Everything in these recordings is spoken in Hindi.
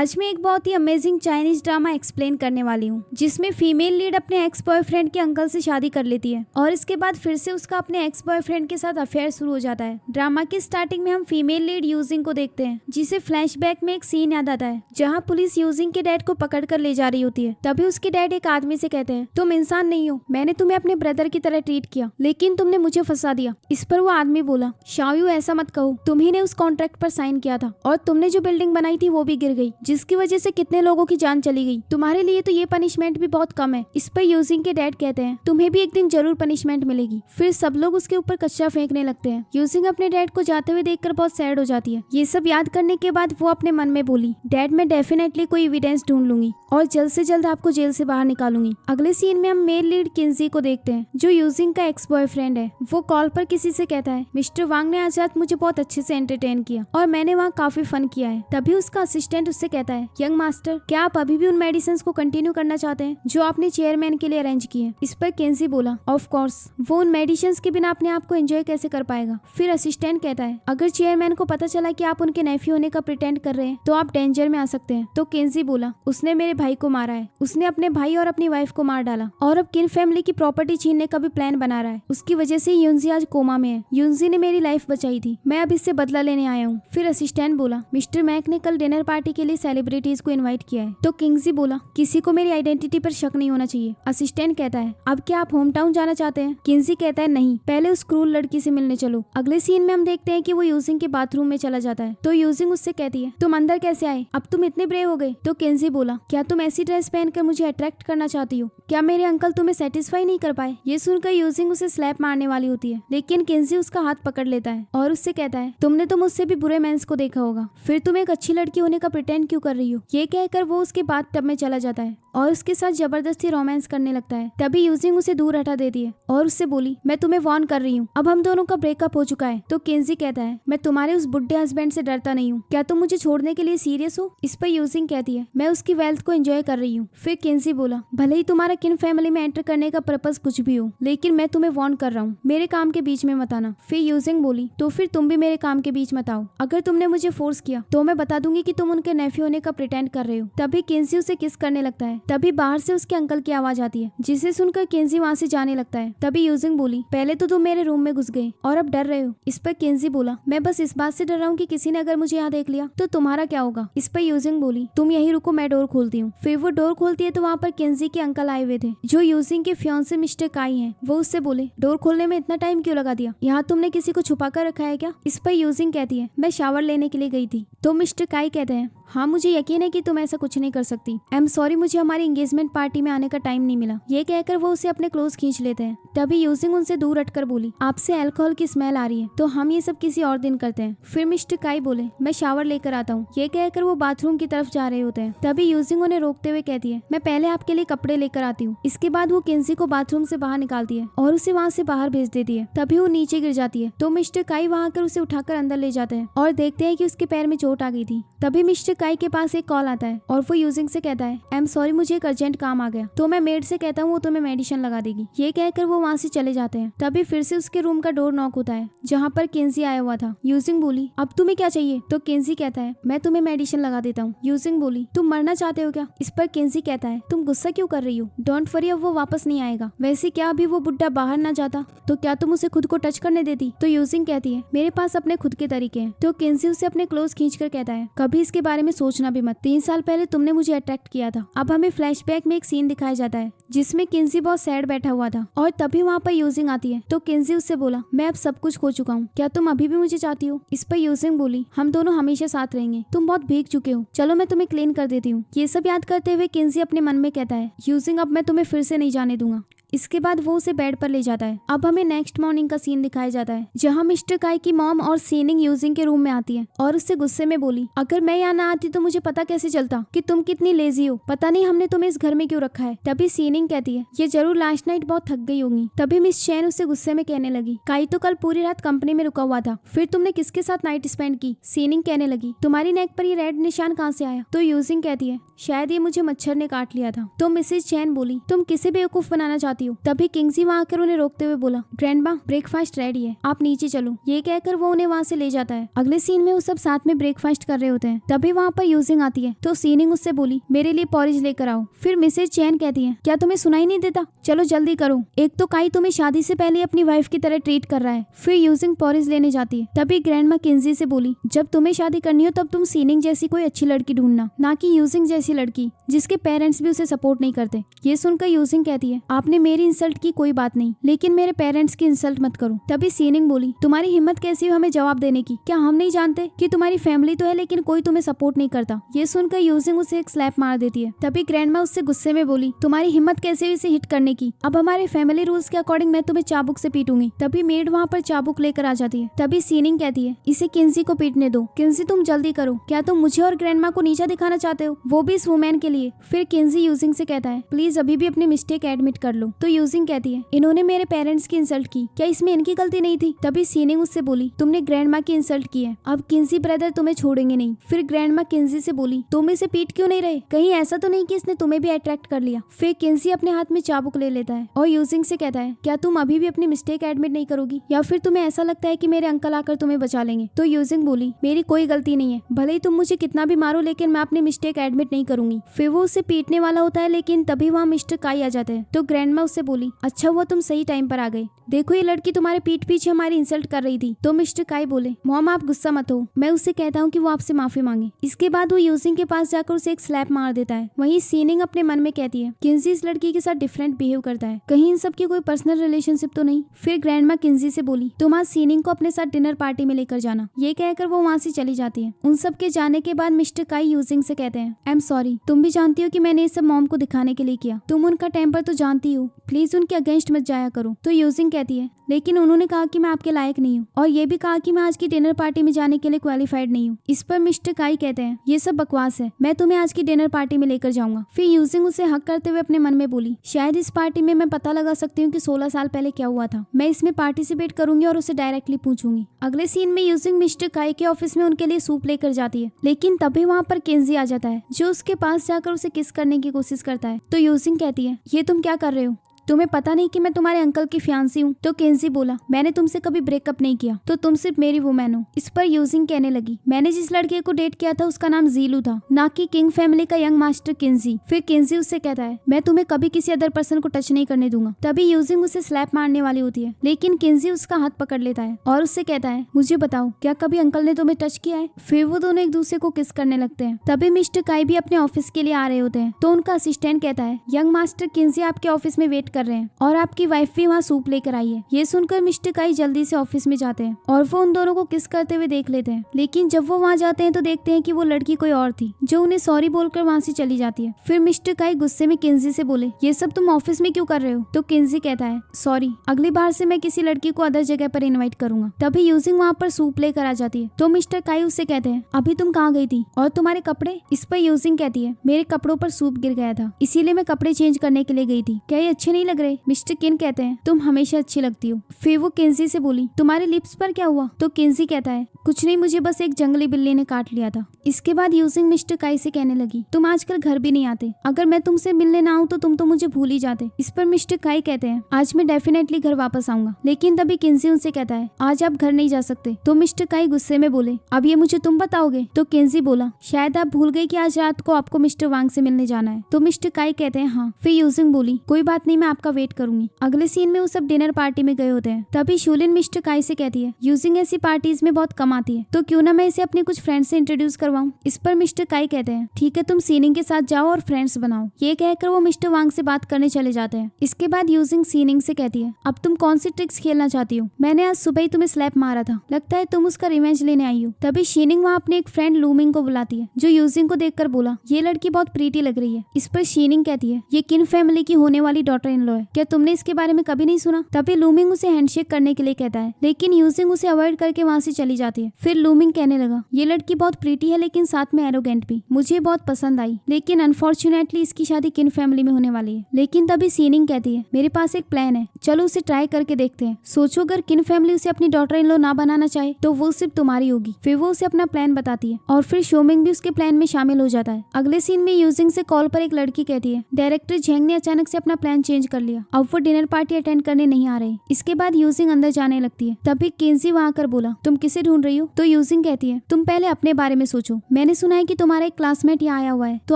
आज मैं एक बहुत ही अमेजिंग चाइनीज ड्रामा एक्सप्लेन करने वाली हूँ जिसमें फीमेल लीड अपने एक्स बॉयफ्रेंड के अंकल से शादी कर लेती है और इसके बाद फिर से उसका अपने एक्स बॉयफ्रेंड के साथ अफेयर शुरू हो जाता है। ड्रामा की स्टार्टिंग में हम फीमेल लीड यूजिंग को देखते हैं जिसे फ्लैशबैक में एक सीन याद आता है जहाँ पुलिस यूजिंग के डैड को पकड़ कर ले जा रही होती है। तभी उसके डैड एक आदमी से कहते हैं, तुम इंसान नहीं हो, मैंने तुम्हें अपने ब्रदर की तरह ट्रीट किया लेकिन तुमने मुझे फंसा दिया। इस पर वो आदमी बोला, शाओयू ऐसा मत कहो, तुम्ही ने उस कॉन्ट्रैक्ट पर साइन किया था और तुमने जो बिल्डिंग बनाई थी वो भी गिर गई जिसकी वजह से कितने लोगों की जान चली गई। तुम्हारे लिए तो ये पनिशमेंट भी बहुत कम है। इस पर यूजिंग के डैड कहते हैं, तुम्हें भी एक दिन जरूर पनिशमेंट मिलेगी। फिर सब लोग उसके ऊपर कचरा फेंकने लगते हैं। यूजिंग अपने डैड को जाते हुए देखकर बहुत सैड हो जाती है। ये सब याद करने के बाद वो अपने मन में बोली, डैड मैं डेफिनेटली कोई एविडेंस ढूंढ लूंगी और जल्द से जल्द आपको जेल से बाहर निकालूंगी। अगले सीन में हम मेल लीड किन्जी को देखते हैं जो यूजिंग का एक्स बॉयफ्रेंड है। वो कॉल पर किसी से कहता है, मिस्टर वांग ने आज रात मुझे बहुत अच्छे से एंटरटेन किया और मैंने वहाँ काफी फन किया है। तभी उसका असिस्टेंट उससे कहता है, यंग मास्टर क्या आप अभी भी उन मेडिसिन को कंटिन्यू करना चाहते हैं जो आपने चेयरमैन के लिए अरेंज किए। इस पर केंजी बोला, ऑफ कोर्स, वो उन मेडिसिन के बिना अपने आप को एंजॉय कैसे कर पाएगा। फिर असिस्टेंट कहता है, अगर चेयरमैन को पता चला कि आप उनके नेफ्यू होने का प्रिटेंड कर रहे हैं तो आप डेंजर में आ सकते हैं। तो केंजी बोला, उसने मेरे भाई को मारा है, उसने अपने भाई और अपनी वाइफ को मार डाला और अब किन फैमिली की प्रॉपर्टी छीनने का भी प्लान बना रहा है। उसकी वजह से यूनजी आज कोमा में है। यूनजी ने मेरी लाइफ बचाई थी, मैं अब इससे बदला लेने आया हूँ। फिर असिस्टेंट बोला, मिस्टर मैक ने कल डिनर पार्टी के लिए सेलिब्रिटीज को इन्वाइट किया है। तो किंगजी बोला, किसी को मेरी आइडेंटिटी पर शक नहीं होना चाहिए। असिस्टेंट कहता है, अब क्या आप होम टाउन जाना चाहते हैं। किंगजी कहता है, नहीं, पहले उस क्रूर लड़की से मिलने चलो। अगले सीन में हम देखते हैं कि वो यूजिंग के बाथरूम में चला जाता है। तो यूजिंग उससे कहती है, तुम अंदर कैसे आए, अब तुम इतने ब्रेव हो गए। तो किंगजी बोला, क्या तुम ऐसी ड्रेस पहनकर मुझे अट्रैक्ट करना चाहती हो, क्या मेरे अंकल तुम्हें सेटिस्फाई नहीं कर पाए। ये सुनकर यूजिंग उसे स्लैप मारने वाली होती है लेकिन किंगजी उसका हाथ पकड़ लेता है और उससे कहता है, तुमने तो मुझसे भी बुरे मेंस को देखा होगा, फिर तुम एक अच्छी लड़की होने का प्रिटेंड क्यों कर रही हो। ये कहकर वो उसके बाथ टब में चला जाता है और उसके साथ जबरदस्ती रोमांस करने लगता है। तभी यूजिंग उसे दूर हटा देती है और उससे बोली, मैं तुम्हें वार्न कर रही हूँ, अब हम दोनों का ब्रेकअप हो चुका है। तो किंजी कहता है, मैं तुम्हारे उस बुढ़े हस्बैंड से डरता नहीं हूँ, क्या तुम मुझे छोड़ने के लिए सीरियस हो। इस पर यूजिंग कहती है, मैं उसकी वेल्थ को एंजॉय कर रही हूँ। फिर किंजी बोला, भले ही तुम्हारा किन फैमिली में एंटर करने का पर्पस कुछ भी हो लेकिन मैं तुम्हें वार्न कर रहा हूँ, मेरे काम के बीच में मत आना। फिर यूजिंग बोली, तो फिर तुम भी मेरे काम के बीच मत आओ, अगर तुमने मुझे फोर्स किया तो मैं बता दूंगी कि तुम उनके नेफ्यू होने का प्रिटेंड कर रहे हो। तभी किंजी उसे किस करने लगता है। तभी बाहर से उसके अंकल की आवाज आती है जिसे सुनकर किंजी वहाँ से जाने लगता है। तभी यूजिंग बोली, पहले तो तुम मेरे रूम में घुस गए और अब डर रहे हो। इस पर किंजी बोला, मैं बस इस बात से डर रहा हूँ कि किसी ने अगर मुझे यहाँ देख लिया तो तुम्हारा क्या होगा। इस पर यूजिंग बोली, तुम यही रुको, मैं डोर खोलती हूँ। फिर वो डोर खोलती है तो वहाँ पर किंजी के अंकल आए हुए थे जो यूजिंग के फियांसे मिस्टर काई हैं। वो उससे बोले, डोर खोलने में इतना टाइम क्यों लगा दिया, यहाँ तुमने किसी को छुपा कर रखा है क्या। इस पर यूजिंग कहती है, मैं शावर लेने के लिए गई थी। तो मिस्टर काई कहते हैं, हाँ मुझे यकीन है कि तुम ऐसा कुछ नहीं कर सकती। आई एम सॉरी, मुझे हमारी एंगेजमेंट पार्टी में आने का टाइम नहीं मिला। ये कहकर वो उसे अपने क्लोज खींच लेते हैं। तभी यूजिंग उनसे दूर हटकर बोली, आपसे अल्कोहल की स्मेल आ रही है तो हम ये सब किसी और दिन करते हैं। फिर मिस्टर काई बोले, मैं शावर लेकर आता हूँ। ये कहकर वो बाथरूम की तरफ जा रहे होते हैं। तभी यूजिंग उन्हें रोकते हुए कहती है, मैं पहले आपके लिए कपड़े लेकर आती हूँ। इसके बाद वो किंजी को बाथरूम से बाहर निकालती है और उसे वहाँ से बाहर भेज देती है। तभी वो नीचे गिर जाती है तो मिस्टर काई वहाँ आकर उसे उठाकर अंदर ले जाते हैं और देखते हैं कि उसके पैर में चोट आ गई थी। तभी मिस्टर काई के पास एक कॉल आता है और वो यूजिंग से कहता है, आई एम सॉरी, मुझे एक अर्जेंट काम आ गया तो मैं मेड से कहता हूँ वो तुम्हें मेडिसिन लगा देगी। ये कहकर वो वहाँ से चले जाते हैं। तभी फिर से उसके रूम का डोर नॉक होता है जहाँ पर किंजी आया हुआ था। यूजिंग बोली, अब तुम्हें क्या चाहिए। तो किंजी कहता है, मैं तुम्हें मेडिसिन लगा देता हूँ। यूजिंग बोली, तुम मरना चाहते हो क्या। इस पर किंजी कहता है, तुम गुस्सा क्यों कर रही हो, डोंट वरी, अब वो वापस नहीं आएगा। वैसे क्या अभी वो बुढ़ा बाहर ना जाता तो क्या तुम उसे खुद को टच करने देती। तो यूजिंग कहती है, मेरे पास अपने खुद के तरीके हैं। तो किंजी उसे अपने क्लोज खींच कर कहता है, कभी इसके बारे में सोचना भी मत, 3 साल पहले तुमने मुझे अट्रैक्ट किया था। अब हमें फ्लैशबैक में एक सीन दिखाया जाता है जिसमें किंजी बहुत सैड बैठा हुआ था और तभी वहाँ पर यूजिंग आती है। तो किंजी उससे बोला, मैं अब सब कुछ खो चुका हूँ, क्या तुम अभी भी मुझे चाहती हो। इस पर यूजिंग बोली, हम दोनों हमेशा साथ रहेंगे, तुम बहुत भीग चुके हो, चलो मैं तुम्हें क्लीन कर देती हूँ। ये सब याद करते हुए किंजी अपने मन में कहता है, यूजिंग अब मैं तुम्हें फिर से नहीं जाने दूंगा। इसके बाद वो उसे बेड पर ले जाता है। अब हमें नेक्स्ट मॉर्निंग का सीन दिखाया जाता है जहाँ मिस्टर काई की मॉम और सीनिंग यूजिंग के रूम में आती है और उससे गुस्से में बोली, अगर मैं यहाँ ना आती तो मुझे पता कैसे चलता कि तुम कितनी लेजी हो, पता नहीं हमने तुम्हें इस घर में क्यों रखा है। तभी सीनिंग कहती है, ये जरूर लास्ट नाइट बहुत थक गई होंगी। तभी मिस चैन उससे गुस्से में कहने लगी, काई तो कल पूरी रात कंपनी में रुका हुआ था, फिर तुमने किसके साथ नाइट स्पेंड की। सीनिंग कहने लगी, तुम्हारी नेक पर ये रेड निशान कहाँ से आया। तो यूजिंग कहती है, शायद ये मुझे मच्छर ने काट लिया था। तो मिसेज चैन बोली, तुम किसे बेवकूफ बनाना चाहती जाती हूँ। तभी किंगजी वहाँ आकर उन्हें रोकते हुए बोला, ग्रैंडमा ब्रेकफास्ट रेडी है, आप नीचे चलो। ये कहकर वो उन्हें वहाँ से ले जाता है। अगले सीन में वो सब साथ में ब्रेकफास्ट कर रहे होते हैं। तभी वहाँ पर यूजिंग आती है तो सीनिंग उससे बोली, मेरे लिए पॉरेज लेकर आओ। फिर मिसेज चैन कहती है, क्या तुम्हें सुनाई नहीं देता, चलो जल्दी करो, एक तो काई तुम्हें शादी से पहले अपनी वाइफ की तरह ट्रीट कर रहा है। फिर यूजिंग पॉरेज लेने जाती है। तभी ग्रैंडमा किंजी से बोली, जब तुम्हें शादी करनी हो तब तुम सीनिंग जैसी कोई अच्छी लड़की ढूंढना, ना कि यूजिंग जैसी लड़की जिसके पेरेंट्स भी उसे सपोर्ट नहीं करते। ये सुनकर यूजिंग कहती है, आपने मेरी इंसल्ट की कोई बात नहीं, लेकिन मेरे पेरेंट्स की इंसल्ट मत करो। तभी सीनिंग बोली, तुम्हारी हिम्मत कैसी हो हमें जवाब देने की, क्या हम नहीं जानते कि तुम्हारी फैमिली तो है लेकिन कोई तुम्हें सपोर्ट नहीं करता। ये सुनकर यूजिंग उसे एक स्लैप मार देती है। तभी ग्रैंडमा उससे गुस्से में बोली, तुम्हारी हिम्मत कैसे हुई इसे हिट करने की, अब हमारे फैमिली रूल्स के अकॉर्डिंग मैं तुम्हें चाबुक से पीटूंगी। तभी मेड वहाँ पर चाबुक लेकर आ जाती है। तभी सीनिंग कहती है, इसे किंजी को पीटने दो, किंजी तुम जल्दी करो, क्या तुम मुझे और ग्रैंडमा को नीचा दिखाना चाहते हो, वो भी इस वुमेन के लिए। फिर किंजी यूजिंग से कहता है, प्लीज अभी भी अपनी मिस्टेक एडमिट कर लो। तो यूजिंग कहती है, इन्होंने मेरे पेरेंट्स की इंसल्ट की, क्या इसमें इनकी गलती नहीं थी। तभी सीनिंग उससे बोली, तुमने ग्रैंडमा की इंसल्ट की है, अब किंजी ब्रदर तुम्हें छोड़ेंगे नहीं। फिर ग्रैंडमा किंजी से बोली, तुम इसे पीट क्यों नहीं रहे, कहीं ऐसा तो नहीं कि इसने तुम्हें भी अट्रैक्ट कर लिया। फिर किंजी अपने हाथ में चाबुक ले लेता है और यूजिंग से कहता है, क्या तुम अभी भी अपनी मिस्टेक एडमिट नहीं करोगी, या फिर तुम्हें ऐसा लगता है कि मेरे अंकल आकर तुम्हें बचा लेंगे। तो यूजिंग बोली, मेरी कोई गलती नहीं है, भले ही तुम मुझे कितना भी मारो लेकिन मैं अपनी मिस्टेक एडमिट नहीं करूंगी। फिर वो उसे पीटने वाला होता है लेकिन तभी वहाँ मिस्टर काई आ जाते हैं। तो ग्रैंडमा उससे बोली, अच्छा हुआ तुम सही टाइम पर आ गए, देखो ये लड़की तुम्हारे पीठ पीछे हमारी इंसल्ट कर रही थी। तो मिस्टर काई बोले, मॉम आप गुस्सा मत हो, मैं उससे कहता हूँ कि वो आपसे माफी मांगे। इसके बाद वो यूजिंग के पास जाकर उसे एक स्लैप मार देता है। वहीं सीनिंग अपने मन में कहती है, किंजी इस लड़की के साथ डिफरेंट बिहेव करता है, कहीं इन सब की कोई पर्सनल रिलेशनशिप तो नहीं। फिर ग्रैंडमा किंजी से बोली, तुम आज सीनिंग को अपने साथ डिनर पार्टी में लेकर जाना। ये कहकर वो वहाँ से चली जाती है। उन सब के जाने के बाद मिस्टर काई यूजिंग से कहते हैं, आई एम सॉरी, तुम भी जानती हो कि मैंने ये सब मॉम को दिखाने के लिए किया, तुम उनका टेम्पर तो जानती हो, प्लीज उनके अगेंस्ट मत जाया करो। तो यूजिंग कहती है, लेकिन उन्होंने कहा कि मैं आपके लायक नहीं हूँ और ये भी कहा कि मैं आज की डिनर पार्टी में जाने के लिए क्वालिफाइड नहीं हूँ। इस पर मिस्टर काई कहते हैं, ये सब बकवास है, मैं तुम्हें आज की डिनर पार्टी में लेकर जाऊंगा। फिर यूजिंग उसे हक करते हुए अपने मन में बोली, शायद इस पार्टी में मैं पता लगा सकती हूँ कि 16 साल पहले क्या हुआ था, मैं इसमें पार्टिसिपेट करूंगी और उसे डायरेक्टली पूछूंगी। अगले सीन में यूजिंग मिस्टर काई के ऑफिस में उनके लिए सूप लेकर जाती है, लेकिन तभी वहाँ पर किंजी आ जाता है जो उसके पास जाकर उसे किस करने की कोशिश करता है। तो यूजिंग कहती है, ये तुम क्या कर रहे हो, तुम्हें पता नहीं कि मैं तुम्हारे अंकल की फियांसी हूँ। तो किंजी बोला, मैंने तुमसे कभी ब्रेकअप नहीं किया, तो तुम सिर्फ मेरी वुमैन हो। इस पर यूजिंग कहने लगी, मैंने जिस लड़के को डेट किया था उसका नाम जीलू था, ना कि किंग फैमिली का यंग मास्टर किंजी। फिर किंजी उससे कहता है, मैं तुम्हें कभी किसी अदर पर्सन को टच नहीं करने दूंगा। तभी यूजिंग उसे स्लैप मारने वाली होती है, लेकिन किंजी उसका हाथ पकड़ लेता है और उससे कहता है, मुझे बताओ क्या कभी अंकल ने तुम्हें टच किया है। फिर वो दोनों एक दूसरे को किस करने लगते हैं। तभी मिस्टर काई भी अपने ऑफिस के लिए आ रहे होते हैं। तो उनका असिस्टेंट कहता है, यंग मास्टर किंजी आपके ऑफिस में वेट कर रहे हैं और आपकी वाइफ भी वहाँ सूप लेकर आई है। ये सुनकर मिस्टर काई जल्दी से ऑफिस में जाते हैं और वो उन दोनों को किस करते हुए देख लेते हैं। लेकिन जब वो वहाँ जाते हैं तो देखते हैं कि वो लड़की कोई और थी जो उन्हें सॉरी बोलकर वहाँ से चली जाती है। फिर मिस्टर काई गुस्से में किंजी से बोले, ये सब तुम ऑफिस में क्यों कर रहे हो। तो किंजी कहता है, सॉरी, अगली बार से मैं किसी लड़की को अदर जगह पर इन्वाइट करूंगा। तभी यूजिंग वहाँ पर सूप लेकर आ जाती है। तो मिस्टर काई उससे कहते हैं, अभी तुम कहाँ गई थी और तुम्हारे कपड़े। इस पर यूजिंग कहती है, मेरे कपड़ों पर सूप गिर गया था, इसीलिए मैं कपड़े चेंज करने के लिए गई थी, क्या ये अच्छे नहीं लग रहे। मिस्टर किन कहते हैं, तुम हमेशा अच्छी लगती हो। फिर वो किंजी से बोली, तुम्हारे लिप्स पर क्या हुआ। तो किंजी कहता है, कुछ नहीं, मुझे बस एक जंगली बिल्ली ने काट लिया था। इसके बाद यूजिंग मिस्टर काई से कहने लगी, तुम आजकल घर भी नहीं आते, अगर मैं तुमसे मिलने ना आऊँ तो तुम तो मुझे भूल ही जाते। इस पर मिस्टर काई कहते हैं, आज मैं डेफिनेटली घर वापस आऊंगा। लेकिन तभी किंजी उनसे कहता है, आज आप घर नहीं जा सकते। तो मिस्टर काई गुस्से में बोले, अब ये मुझे तुम बताओगे। तो किंजी बोला, शायद आप भूल गए कि आज रात को आपको मिस्टर वांग से मिलने जाना है। तो मिस्टर काई कहते हैं, हाँ। फिर यूजिंग बोली, कोई बात नहीं, मैं आपका वेट करूंगी। अगले सीन में वो सब डिनर पार्टी में गए होते हैं। तभी शूलिन मिस्टर काई से कहती है, यूजिंग ऐसी पार्टीज में बहुत कम आती है, तो क्यों ना मैं इसे अपने कुछ फ्रेंड्स से इंट्रोड्यूस करवाऊं। इस पर मिस्टर काई कहते हैं, ठीक है, तुम सीनिंग के साथ जाओ और फ्रेंड्स बनाओ। ये कहकर वो मिस्टर वांग से बात करने चले जाते हैं। इसके बाद यूजिंग सीनिंग से कहती है, अब तुम कौन सी ट्रिक्स खेलना चाहती हो, मैंने आज सुबह ही तुम्हें स्लैप मारा था, लगता है तुम उसका रिवेंज लेने आई हो। तभी शीनिंग वहाँ अपने एक फ्रेंड लूमिंग को बुलाती है, जो यूजिंग को देखकर बोला, ये लड़की बहुत प्रीटी लग रही है। इस पर शीनिंग कहती है, ये किन फैमिली की होने वाली डॉटर इन लॉ है, क्या तुमने इसके बारे में कभी नहीं सुना। तभी लूमिंग उसे हैंडशेक करने के लिए कहता है, लेकिन यूजिंग उसे अवॉइड करके वहाँ से चली जाती है। फिर लूमिंग कहने लगा, ये लड़की बहुत प्रीटी है लेकिन साथ में एरोगेंट भी, मुझे बहुत पसंद आई, लेकिन अनफॉर्चुनेटली इसकी शादी किन फैमिली में होने वाली है। लेकिन तभी सीनिंग कहती है, मेरे पास एक प्लान है, चलो उसे ट्राई करके देखते हैं। सोचो अगर किन फैमिली उसे अपनी डॉटर इन लॉ ना बनाना चाहे तो वो सिर्फ तुम्हारी होगी। फिर वो उसे अपना प्लान बताती है और फिर शोमिंग भी उसके प्लान में शामिल हो जाता है। अगले सीन में यूजिंग से कॉल पर एक लड़की कहती है, डायरेक्टर झेंग ने अचानक से अपना प्लान चेंज कर लिया। अब वो डिनर पार्टी अटेंड करने नहीं आ रहे। इसके बाद यूजिंग अंदर जाने लगती है। तभी किंजी वहां आकर बोला, तुम किसे ढूंढ रही हो? तो यूजिंग कहती है, तुम पहले अपने बारे में सोचो। मैंने सुना है कि तुम्हारा एक क्लासमेट यहाँ आया हुआ है, तो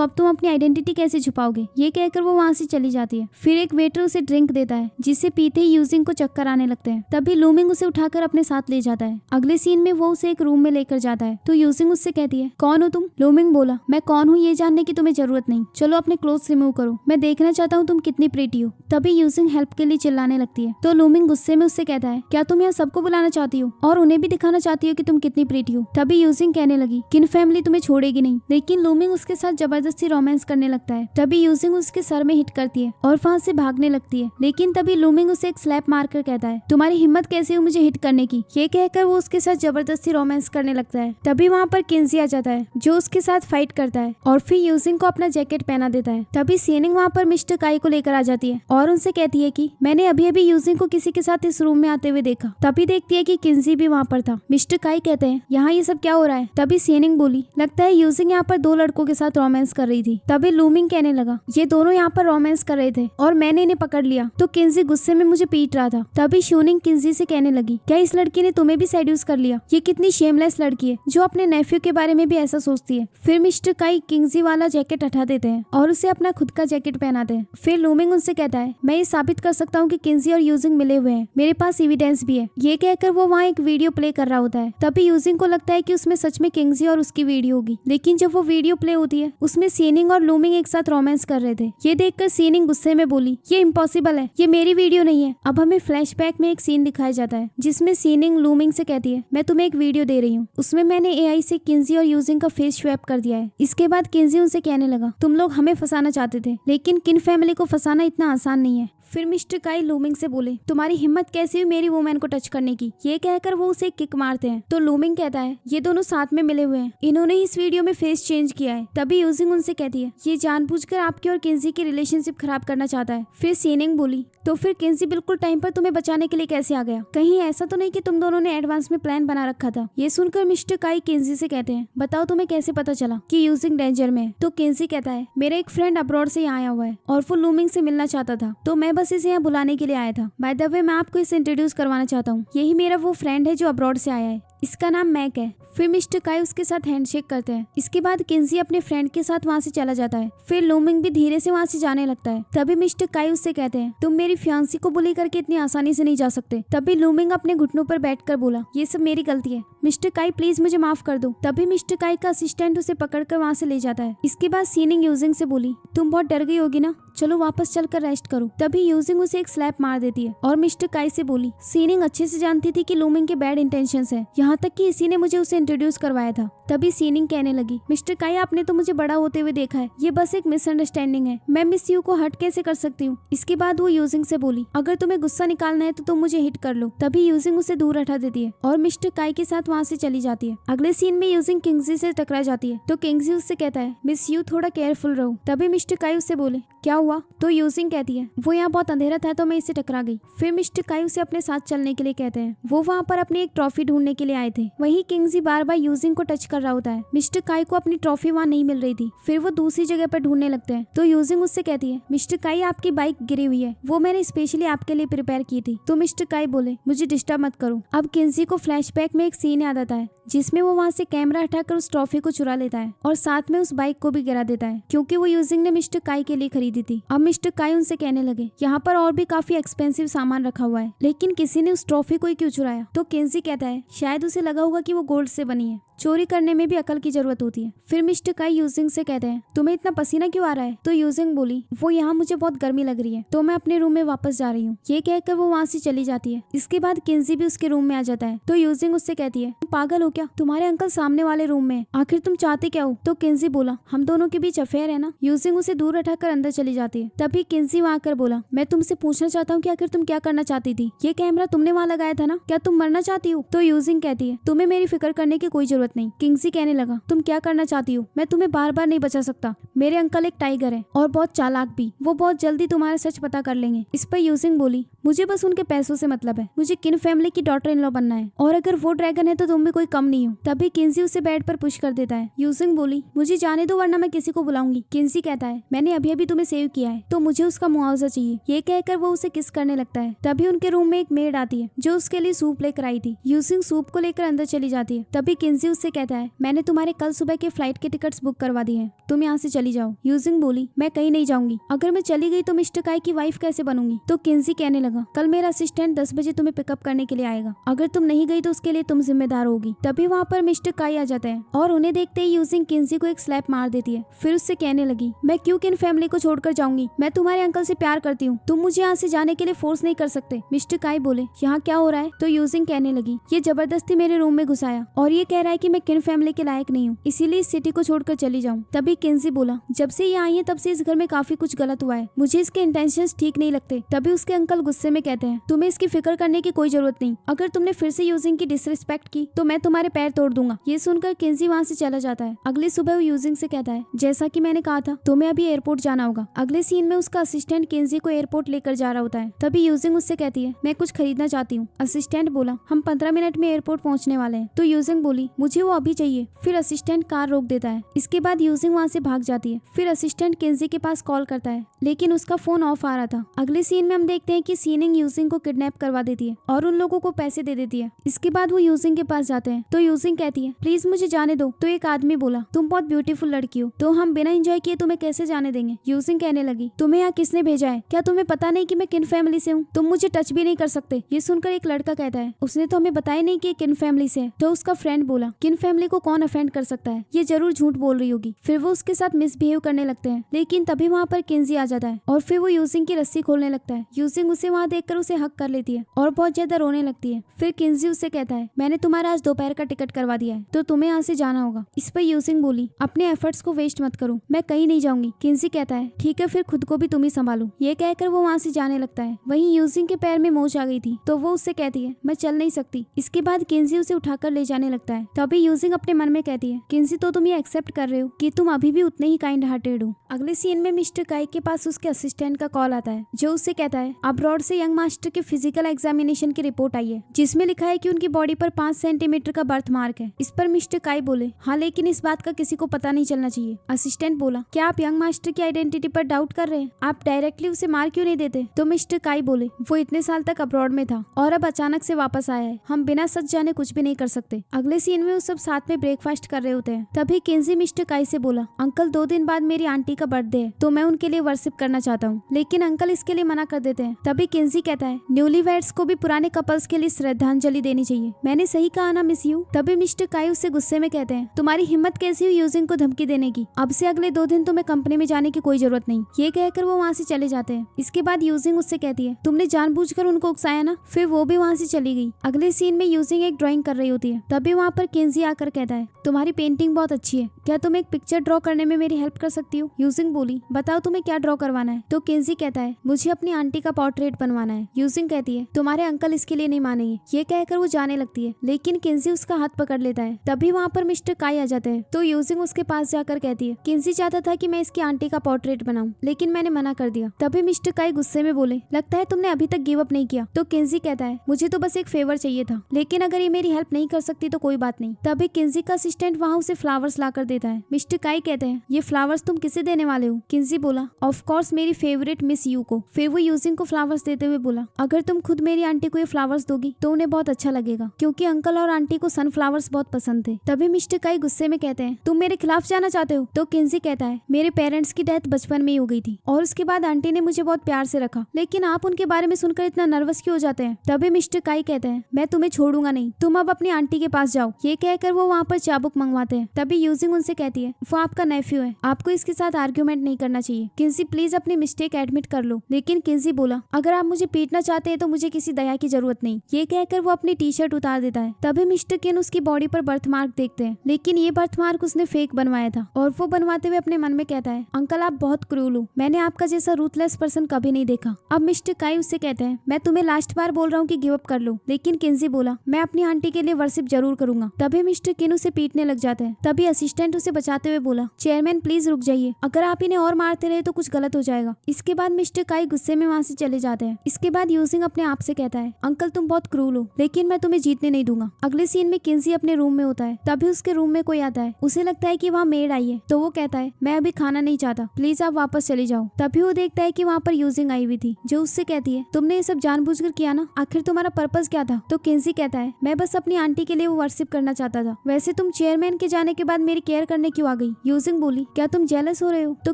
अब तुम अपनी आइडेंटिटी कैसे छुपाओगे? ये कहकर वो वहाँ से चली जाती है। फिर एक वेटर उसे ड्रिंक देता है, जिसे पीते ही यूजिंग को चक्कर आने लगते हैं। तभी लूमिंग उसे उठाकर अपने साथ ले जाता है। अगले सीन में वो उसे एक रूम में लेकर जाता है। तो यूजिंग उससे कहती है, कौन हो तुम? लूमिंग बोला, मैं कौन हूँ ये जानने की तुम्हें जरूरत नहीं, चलो अपने क्लोथ्स रिमूव करो, मैं देखना चाहता हूँ तुम कितनी प्रीटी हो। तभी यूजिंग हेल्प के लिए चिल्लाने लगती है। तो लूमिंग गुस्से में उससे कहता है, क्या तुम यहाँ सबको बुलाना चाहती हो और उन्हें भी दिखाना चाहती हो कि तुम कितनी प्रीटी हो? तभी यूजिंग कहने लगी, किन फैमिली तुम्हें छोड़ेगी नहीं। लेकिन लूमिंग उसके साथ जबरदस्ती रोमांस करने लगता है। तभी यूजिंग उसके सर में हिट करती है और वहाँ से भागने लगती है। लेकिन तभी लूमिंग उसे एक स्लैप मारकर कहता है, तुम्हारी हिम्मत कैसे हुई मुझे हिट करने की? ये कहकर वो उसके साथ जबरदस्ती रोमांस करने लगता है। तभी वहाँ पर किंजी आ जाता है, जो उसके साथ फाइट करता है और फिर यूजिंग को अपना जैकेट पहना देता है। तभी सीनिंग वहाँ पर मिस्टर काई को लेकर आ जाती है और उनसे कहती है कि मैंने अभी अभी यूजिंग को किसी के साथ इस रूम में आते हुए देखा। तभी देखती है कि किंजी भी वहाँ पर था। मिस्टर काई कहते हैं, यहाँ ये सब क्या हो रहा है? तभी सीनिंग बोली, लगता है यूजिंग यहाँ पर 2 लड़कों के साथ रोमांस कर रही थी। तभी लूमिंग कहने लगा, ये दोनों यहाँ पर रोमांस कर रहे थे और मैंने इन्हें पकड़ लिया तो किंजी गुस्से में मुझे पीट रहा था। तभी शूनिंग किंजी से कहने लगी, क्या इस लड़की ने तुम्हें भी सेड्यूस कर लिया? ये कितनी शेमलेस लड़की है जो अपने नेफ्यू के बारे में भी ऐसा सोचती है। फिर मिस्टर काई किंजी वाला जैकेट हटा देते हैं और उसे अपना खुद का जैकेट पहनाते हैं। फिर लूमिंग उनसे कहता है, मैं ये साबित कर सकता हूँ कि किंजी और यूजिंग मिले हुए हैं, मेरे पास एविडेंस भी है। ये कहकर वो वहाँ एक वीडियो प्ले कर रहा होता है। तभी यूजिंग को लगता है कि उसमें सच में किंजी और उसकी वीडियो होगी। लेकिन जब वो वीडियो प्ले होती है उसमें सीनिंग और लूमिंग एक साथ रोमांस कर रहे थे। ये देखकर सीनिंग गुस्से में बोली, ये इम्पॉसिबल है, ये मेरी वीडियो नहीं है। अब हमें फ्लैशबैक में एक सीन दिखाया जाता है जिसमें सीनिंग लूमिंग से कहती है, मैं तुम्हें एक वीडियो दे रही हूँ, उसमें मैंने एआई से किंजी और यूजिंग का फेस स्वैप कर दिया है। इसके बाद किंजी उनसे कहने लगा, तुम लोग हमें फंसाना चाहते थे, लेकिन किन फैमिली को फंसाना इतना आसान नहीं है। फिर मिस्टर काई लूमिंग से बोले, तुम्हारी हिम्मत कैसी हुई मेरी वुमेन को टच करने की? ये कहकर वो उसे किक मारते हैं। तो लूमिंग कहता है, ये दोनों साथ में मिले हुए हैं, इन्होंने इस वीडियो में फेस चेंज किया है। तभी यूजिंग उनसे कहती है, ये जानबूझकर आपकी और किंजी की रिलेशनशिप खराब करना चाहता है। फिर सीनिंग बोली, तो फिर किंजी बिल्कुल टाइम पर तुम्हें बचाने के लिए कैसे आ गया? कहीं ऐसा तो नहीं कि तुम दोनों ने एडवांस में प्लान बना रखा था? ये सुनकर मिस्टर काई किंजी से कहते हैं, बताओ तुम्हें कैसे पता चला कि यूजिंग डेंजर में है? तो किंजी कहता है, मेरा एक फ्रेंड अब्रॉड से यहाँ आया हुआ है और वो लूमिंग से मिलना चाहता था, तो मैं बस इसे यहाँ बुलाने के लिए आया था। बाय द वे मैं आपको इसे इंट्रोड्यूस करवाना चाहता हूँ, यही मेरा वो फ्रेंड है जो अब्रॉड से आया है, इसका नाम मैक है। फिर मिस्टर काई उसके साथ हैंडशेक करते हैं। इसके बाद किंजी अपने फ्रेंड के साथ वहाँ से चला जाता है। फिर लूमिंग भी धीरे से वहाँ से जाने लगता है। तभी मिस्टर काई उससे कहते हैं, तुम मेरी फियांसी को बुली करके इतनी आसानी से नहीं जा सकते। तभी लूमिंग अपने घुटनों पर बैठकर बोला, ये सब मेरी गलती है, मिस्टर काई प्लीज मुझे माफ कर दो। तभी मिस्टर काई का असिस्टेंट उसे पकड़कर वहाँ से ले जाता है। इसके बाद सीनिंग यूजिंग से बोली, तुम बहुत डर गई होगी ना, चलो वापस चलकर रेस्ट करो। तभी यूजिंग उसे एक स्लैप मार देती है और मिस्टर काई से बोली, सीनिंग अच्छे से जानती थी कि लूमिंग के बैड इंटेंशंस है, यहाँ तक कि इसी ने मुझे उसे इंट्रोड्यूस करवाया था। तभी सीनिंग कहने लगी, मिस्टर काई आपने तो मुझे बड़ा होते हुए देखा है, ये बस एक मिसअंडरस्टैंडिंग है, मैं मिस यू को हर्ट कैसे कर सकती हूँ? इसके बाद वो यूजिंग से बोली, अगर तुम्हें गुस्सा निकालना है तो तुम मुझे हिट कर लो। तभी यूजिंग उसे दूर हटा देती है और मिस्टर काई के साथ वहाँ से चली जाती है। अगले सीन में यूजिंग किंगजी से टकरा जाती है। तो किंगजी उससे कहता है, मिस यू थोड़ा केयरफुल रहो। तभी मिस्टर काई उससे बोले, क्या हुआ? तो यूजिंग कहती है, वो यहाँ बहुत अंधेरा था तो मैं इससे टकरा गई। फिर मिस्टर काई उसे अपने साथ चलने के लिए कहते हैं। वो वहाँ पर अपनी एक ट्रॉफी ढूंढने के लिए आए थे। वहीं किंगजी बार बार यूजिंग को टच कर रहा होता है। मिस्टर काई को अपनी ट्रॉफी वहाँ नहीं मिल रही थी। फिर वो दूसरी जगह पर ढूंढने लगते हैं। तो यूजिंग उससे कहती है, मिस्टर काई आपकी बाइक गिरी हुई है, वो मैंने स्पेशली आपके लिए प्रिपेयर की थी। तो मिस्टर काई बोले, मुझे डिस्टर्ब मत करो। अब किंगजी को फ्लैशबैक में एक सीन याद आता है जिसमें वो वहाँ से कैमरा हटाकर उस ट्रॉफी को चुरा लेता है और साथ में उस बाइक को भी गिरा देता है, क्योंकि वो यूजिंग ने मिस्टर काई के लिए खरीदी थी। अब मिस्टर काई उनसे कहने लगे, यहाँ पर और भी काफी एक्सपेंसिव सामान रखा हुआ है, लेकिन किसी ने उस ट्रॉफी को ही क्यों चुराया? तो किंजी कहता है, शायद उसे लगा होगा कि वो गोल्ड से बनी है, चोरी करने में भी अकल की जरूरत होती है। फिर मिस्टर काई यूजिंग से कहते हैं, तुम्हें इतना पसीना क्यों आ रहा है? तो यूजिंग बोली, वो यहाँ मुझे बहुत गर्मी लग रही है तो मैं अपने रूम में वापस जा रही हूँ। ये कहकर वो वहाँ से चली जाती है। इसके बाद किंजी भी उसके रूम में आ जाता है। तो यूजिंग उससे कहती है, तुम पागल हो क्या? तुम्हारे अंकल सामने वाले रूम में, आखिर तुम चाहते क्या हो? तो किंजी बोला, हम दोनों के बीच अफेयर है ना। यूजिंग उसे दूर हटाकर अंदर चली जाती है। तभी किंजी वहाँ आकर बोला, मैं तुमसे पूछना चाहता हूँ कि आखिर तुम क्या करना चाहती थी? ये कैमरा तुमने वहाँ लगाया था ना, क्या तुम मरना चाहती हो? तो यूजिंग कहती कहती है तुम्हें मेरी फिक्र करने की कोई जरूरत नहीं। किंगसी कहने लगा तुम क्या करना चाहती हो, मैं तुम्हें बार बार नहीं बचा सकता। मेरे अंकल एक टाइगर है और बहुत चालाक भी, वो बहुत जल्दी तुम्हारा सच पता कर लेंगे। इस पर यूजिंग बोली मुझे बस उनके पैसों से मतलब है, मुझे किन फैमिली की डॉटर इन लॉ बनना है, और अगर वो ड्रैगन है तो तुम भी कोई कम नहीं हो। तभी किंसी उसे बेड पर पुश कर देता है। यूजिंग बोली मुझे जाने दो वरना मैं किसी को बुलाऊंगी। किंसी कहता है मैंने अभी अभी तुम्हें सेव किया है तो मुझे उसका मुआवजा चाहिए। ये कहकर वो उसे किस करने लगता है। तभी उनके रूम में एक मेड आती है जो उसके लिए सूप लेकर आई थी। यूजिंग सूप को लेकर अंदर चली जाती है। तभी किंसी उससे कहता है मैंने तुम्हारे कल सुबह के फ्लाइट के टिकट्स बुक करवा दी है, तुम यहाँ से चली जाओ। यूजिंग बोली मैं कहीं नहीं जाऊंगी, अगर मैं चली गई तो मिस्टर काई की वाइफ कैसे बनूंगी। तो किंसी कहने लगा कल मेरा असिस्टेंट 10 बजे तुम्हें पिकअप करने के लिए आएगा, अगर तुम नहीं गई तो उसके लिए तुम जिम्मेदार होगी। तभी वहाँ पर मिस्टर काई आ जाता है और उन्हें देखते ही यूजिंग किंसी को एक स्लैप मार देती है। फिर उससे कहने लगी मैं क्यों किन फैमिली को छोड़कर जाऊंगी, मैं तुम्हारे अंकल से प्यार करती हूँ, तुम मुझे यहाँ से जाने के लिए फोर्स नहीं कर सकते। मिस्टर काई बोले यहाँ क्या हो रहा है। तो यूजिंग कहने लगी ये जबरदस्ती मेरे रूम में घुसाया और ये कह रहा है कि मैं किन फैमिली के लायक नहीं हूँ, इसीलिए इस सिटी को छोड़कर चली जाऊँ। तभी किंसी बोला जब से ये आई है तब से इस घर में काफी कुछ गलत हुआ है, मुझे इसके इंटेंशंस ठीक नहीं लगते। तभी उसके अंकल गुस्से में कहते हैं तुम्हें इसकी फिक्र करने की कोई जरूरत नहीं, अगर तुमने फिर से यूजिंग की डिसरिस्पेक्ट की तो मैं तुम्हारे पैर तोड़ दूंगा। ये सुनकर किंसी वहाँ से चला जाता है। अगली सुबह वो यूजिंग से कहता है जैसा कि मैंने कहा था तुम्हें अभी एयरपोर्ट जाना होगा। अगले सीन में उसका असिस्टेंट किंसी को एयरपोर्ट लेकर जा रहा होता है। तभी यूजिंग उससे कहती है मैं कुछ खरीदना चाहती हूँ। असिस्टेंट बोला हम 15 मिनट में एयरपोर्ट पहुँचने वाले हैं। तो यूजिंग बोली मुझे वो अभी चाहिए। फिर असिस्टेंट कार रोक देता है। इसके बाद यूजिंग वहाँ से भाग जाती है। फिर असिस्टेंट किंसी के पास कॉल करता है लेकिन उसका फोन ऑफ आ रहा था। अगले सीन में हम देखते हैं कि सीनिंग यूजिंग को किडनैप करवा देती है और उन लोगों को पैसे दे देती है। इसके बाद वो यूजिंग के पास जाते हैं तो यूजिंग कहती है प्लीज मुझे जाने दो। तो एक आदमी बोला तुम बहुत ब्यूटीफुल लड़की हो, तो हम बिना एंजॉय किए तुम्हें कैसे जाने देंगे। यूजिंग कहने लगी तुम्हें यहाँ किसने भेजा है, क्या तुम्हें पता नहीं कि मैं किन फैमिली से हूँ, तुम मुझे टच भी नहीं कर सकते। ये सुनकर एक लड़का कहता है उसने तो हमें बताया नहीं कि किन फैमिली से है। तो उसका फ्रेंड बोला किन फैमिली को कौन अफेंड कर सकता है, ये जरूर झूठ बोल रही होगी। फिर वो उसके साथ मिसबिहेव करने लगते हैं लेकिन तभी वहाँ पर किंसी आ जाता है और फिर वो यूजिंग की रस्सी खोलने लगता है। यूजिंग उसे वहाँ देखकर उसे हक कर लेती है और बहुत ज्यादा रोने लगती है। फिर किंसी उससे कहता है मैंने तुम्हारा आज दोपहर का टिकट करवा दिया है तो तुम्हें यहाँ से जाना होगा। इस पर यूजिंग बोली अपने एफर्ट्स को वेस्ट मत करो, मैं कहीं नहीं जाऊंगी। किंसी कहता है ठीक है फिर खुद को भी तुम ही संभालो। ये कहकर वो वहाँ से जाने लगता है। वहीं यूजिंग के पैर में मोच आ गई थी तो वो उससे कहती है मैं चल नहीं सकती। इसके बाद किंसी उसे उठाकर ले जाने लगता है। तभी यूजिंग अपने मन में कहती है किंसी तो तुम ये एक्सेप्ट कर रहे हो कि तुम अभी भी उतने ही काइंड हार्टेड हो। अगले सीन में मिस्टर काई के पास उसके असिस्टेंट का कॉल आता है जो उससे कहता है अब्रॉड से यंग मास्टर के फिजिकल एग्जामिनेशन की रिपोर्ट आई है जिसमें लिखा है कि उनकी बॉडी पर 5 सेंटीमीटर का बर्थ मार्क है। इस पर मिस्टर काई बोले हाँ लेकिन इस बात का किसी को पता नहीं चलना चाहिए। असिस्टेंट बोला क्या आप यंग मास्टर की आइडेंटिटी पर डाउट कर रहे हैं, आप डायरेक्टली उसे मार क्यों नहीं देते। तो मिस्टर काई बोले वो इतने साल तक अब्रॉड में था और अब अचानक से वापस आया है, हम बिना सच जाने कुछ भी नहीं कर सकते। अगले सीन में वो सब साथ में ब्रेकफास्ट कर रहे होते हैं। तभी किंसी मिस्टर काई से बोला अंकल 2 दिन बाद मेरी आंटी का बर्थडे है तो मैं उनके लिए वर्शिप करना चाहता हूँ, लेकिन अंकल इसके लिए मना कर देते हैं। तभी किंसी कहता है न्यूली वेड्स को भी पुराने कपल्स के लिए श्रद्धांजलि देनी चाहिए, मैंने सही कहा ना मिस यू। तभी मिस्टर काई उससे गुस्से में कहते हैं तुम्हारी हिम्मत कैसी हुई यूजिंग को धमकी देने की, अब से अगले 2 दिन तुम्हें कंपनी में जाने की कोई जरूरत नहीं। ये कहकर वो वहाँ से चले जाते हैं। इसके बाद यूजिंग उससे कहती है तुमने जानबूझकर उनको उकसाया ना। फिर वो भी वहाँ से चली गई। अगले सीन में यूजिंग एक ड्राइंग कर रही होती है। तभी वहाँ पर किंसी आकर कहता है तुम्हारी पेंटिंग बहुत अच्छी है, क्या तुम एक पिक्चर ड्रॉ करने में मेरी हेल्प कर सकती हो। यूजिंग बोली बताओ तुम्हें क्या ड्रॉ करवाना है। तो किंसी कहता है मुझे अपनी आंटी का पोर्ट्रेट बनवाना है। यूजिंग कहती है तुम्हारे अंकल इसके लिए नहीं मानेंगे। ये कहकर वो जाने लगती है लेकिन किंसी उसका हाथ पकड़ लेता है। तभी वहाँ पर मिस्टर काई आ जाते हैं तो यूजिंग उसके पास जाकर कहती है किंसी चाहता था कि मैं इसकी आंटी का पोर्ट्रेट बनाऊं लेकिन मैंने मना कर दिया। तभी मिस्टर काई गुस्से में बोले लगता है तुमने अभी तक गिव अप नहीं किया। तो किंसी कहता है मुझे तो बस एक फेवर चाहिए था, लेकिन अगर ये मेरी हेल्प नहीं कर सकती तो कोई बात नहीं। तभी किंसी का असिस्टेंट वहाँ उसे फ्लावर्स ला कर देता है। मिस्टर काई कहते हैं ये फ्लावर्स तुम किसे देने वाले हो। किंसी बोला ऑफ कोर्स मेरी फेवरेट मिस यू को। फिर वो यूजिंग को फ्लावर्स देते हुए बोला अगर तुम खुद मेरी आंटी को ये फ्लावर्स दोगी तो उन्हें बहुत अच्छा लगेगा, क्योंकि अंकल और आंटी को सनफ्लावर्स बहुत पसंद थे। तभी मिस्टर काई गुस्से में कहते हैं तुम मेरे खिलाफ जाना चाहते हो। तो किंसी कहता है मेरे पेरेंट्स की डेथ बचपन में ही हो गई थी और उसके बाद आंटी ने मुझे बहुत प्यार से रखा, लेकिन आप उनके बारे में सुनकर इतना नर्वस क्यों हो जाते हैं। तभी मिस्टर काई कहते हैं मैं तुम्हें छोड़ूंगा नहीं, तुम अब अपनी आंटी के पास जाओ। ये कहकर वो वहाँ पर चाबुक मंगवाते हैं। तभी यूजिंग उनसे कहती है वो आपका नेफ्यू है, आपको इसके साथ आर्ग्यूमेंट नहीं करना चाहिए। किंसी प्लीज अपनी मिस्टेक एडमिट कर लो। लेकिन किंसी बोला अगर आप मुझे पीटना चाहते हैं तो मुझे किसी दया की जरूरत नहीं। ये कहकर वो अपनी टी शर्ट उतार देता है। तभी मिस्टर किन उसकी बॉडी पर बर्थमार्क देखते हैं, लेकिन ये बर्थमार्क उसने फेक बनवाया था और वो बनवाते हुए अपने मन में कहता है अंकल आप बहुत क्रूल हो, मैंने आपका जैसा रूथलेस पर्सन कभी नहीं देखा। अब मिस्टर काई उससे कहते हैं मैं तुम्हें लास्ट बार बोल रहा हूँ कि गिव अप कर लो। लेकिन किंसी बोला मैं अपनी आंटी के लिए वर्शिप जरूर करूंगा। तभी मिस्टर किन उसे पीटने लग जाते हैं। तभी असिस्टेंट उसे बचाते हुए बोला, चेयरमैन प्लीज रुक जाइए, अगर आप इन्हें और मारते रहे तो कुछ गलत हो जाएगा। इसके बाद मिस्टर काई गुस्से में वहाँ से चले जाते हैं। इसके बाद यूजिंग अपने आप से कहता है, अंकल तुम बहुत क्रूल हो, लेकिन मैं तुम्हें जीतने नहीं दूंगा। अगले सीन में किंजी अपने रूम में होता है। तभी उसके रूम में कोई आता है। उसे लगता है कि वहाँ मेड आई है, तो वो कहता है, मैं अभी खाना नहीं चाहता, प्लीज आप वापस चले जाओ। तभी वो देखता है कि वहाँ पर यूजिंग आई हुई थी, जो उससे कहती है, तुमने ये सब जानबूझकर किया ना, आखिर तुम्हारा पर्पस क्या था? तो किंजी कहता है, मैं बस अपनी आंटी के लिए वो वर्शिप करना चाहता था। वैसे तुम चेयरमैन के जाने के बाद मेरी केयर करने क्यों आ गई? यूजिंग बोली, क्या तुम जेलस हो रहे हो? तो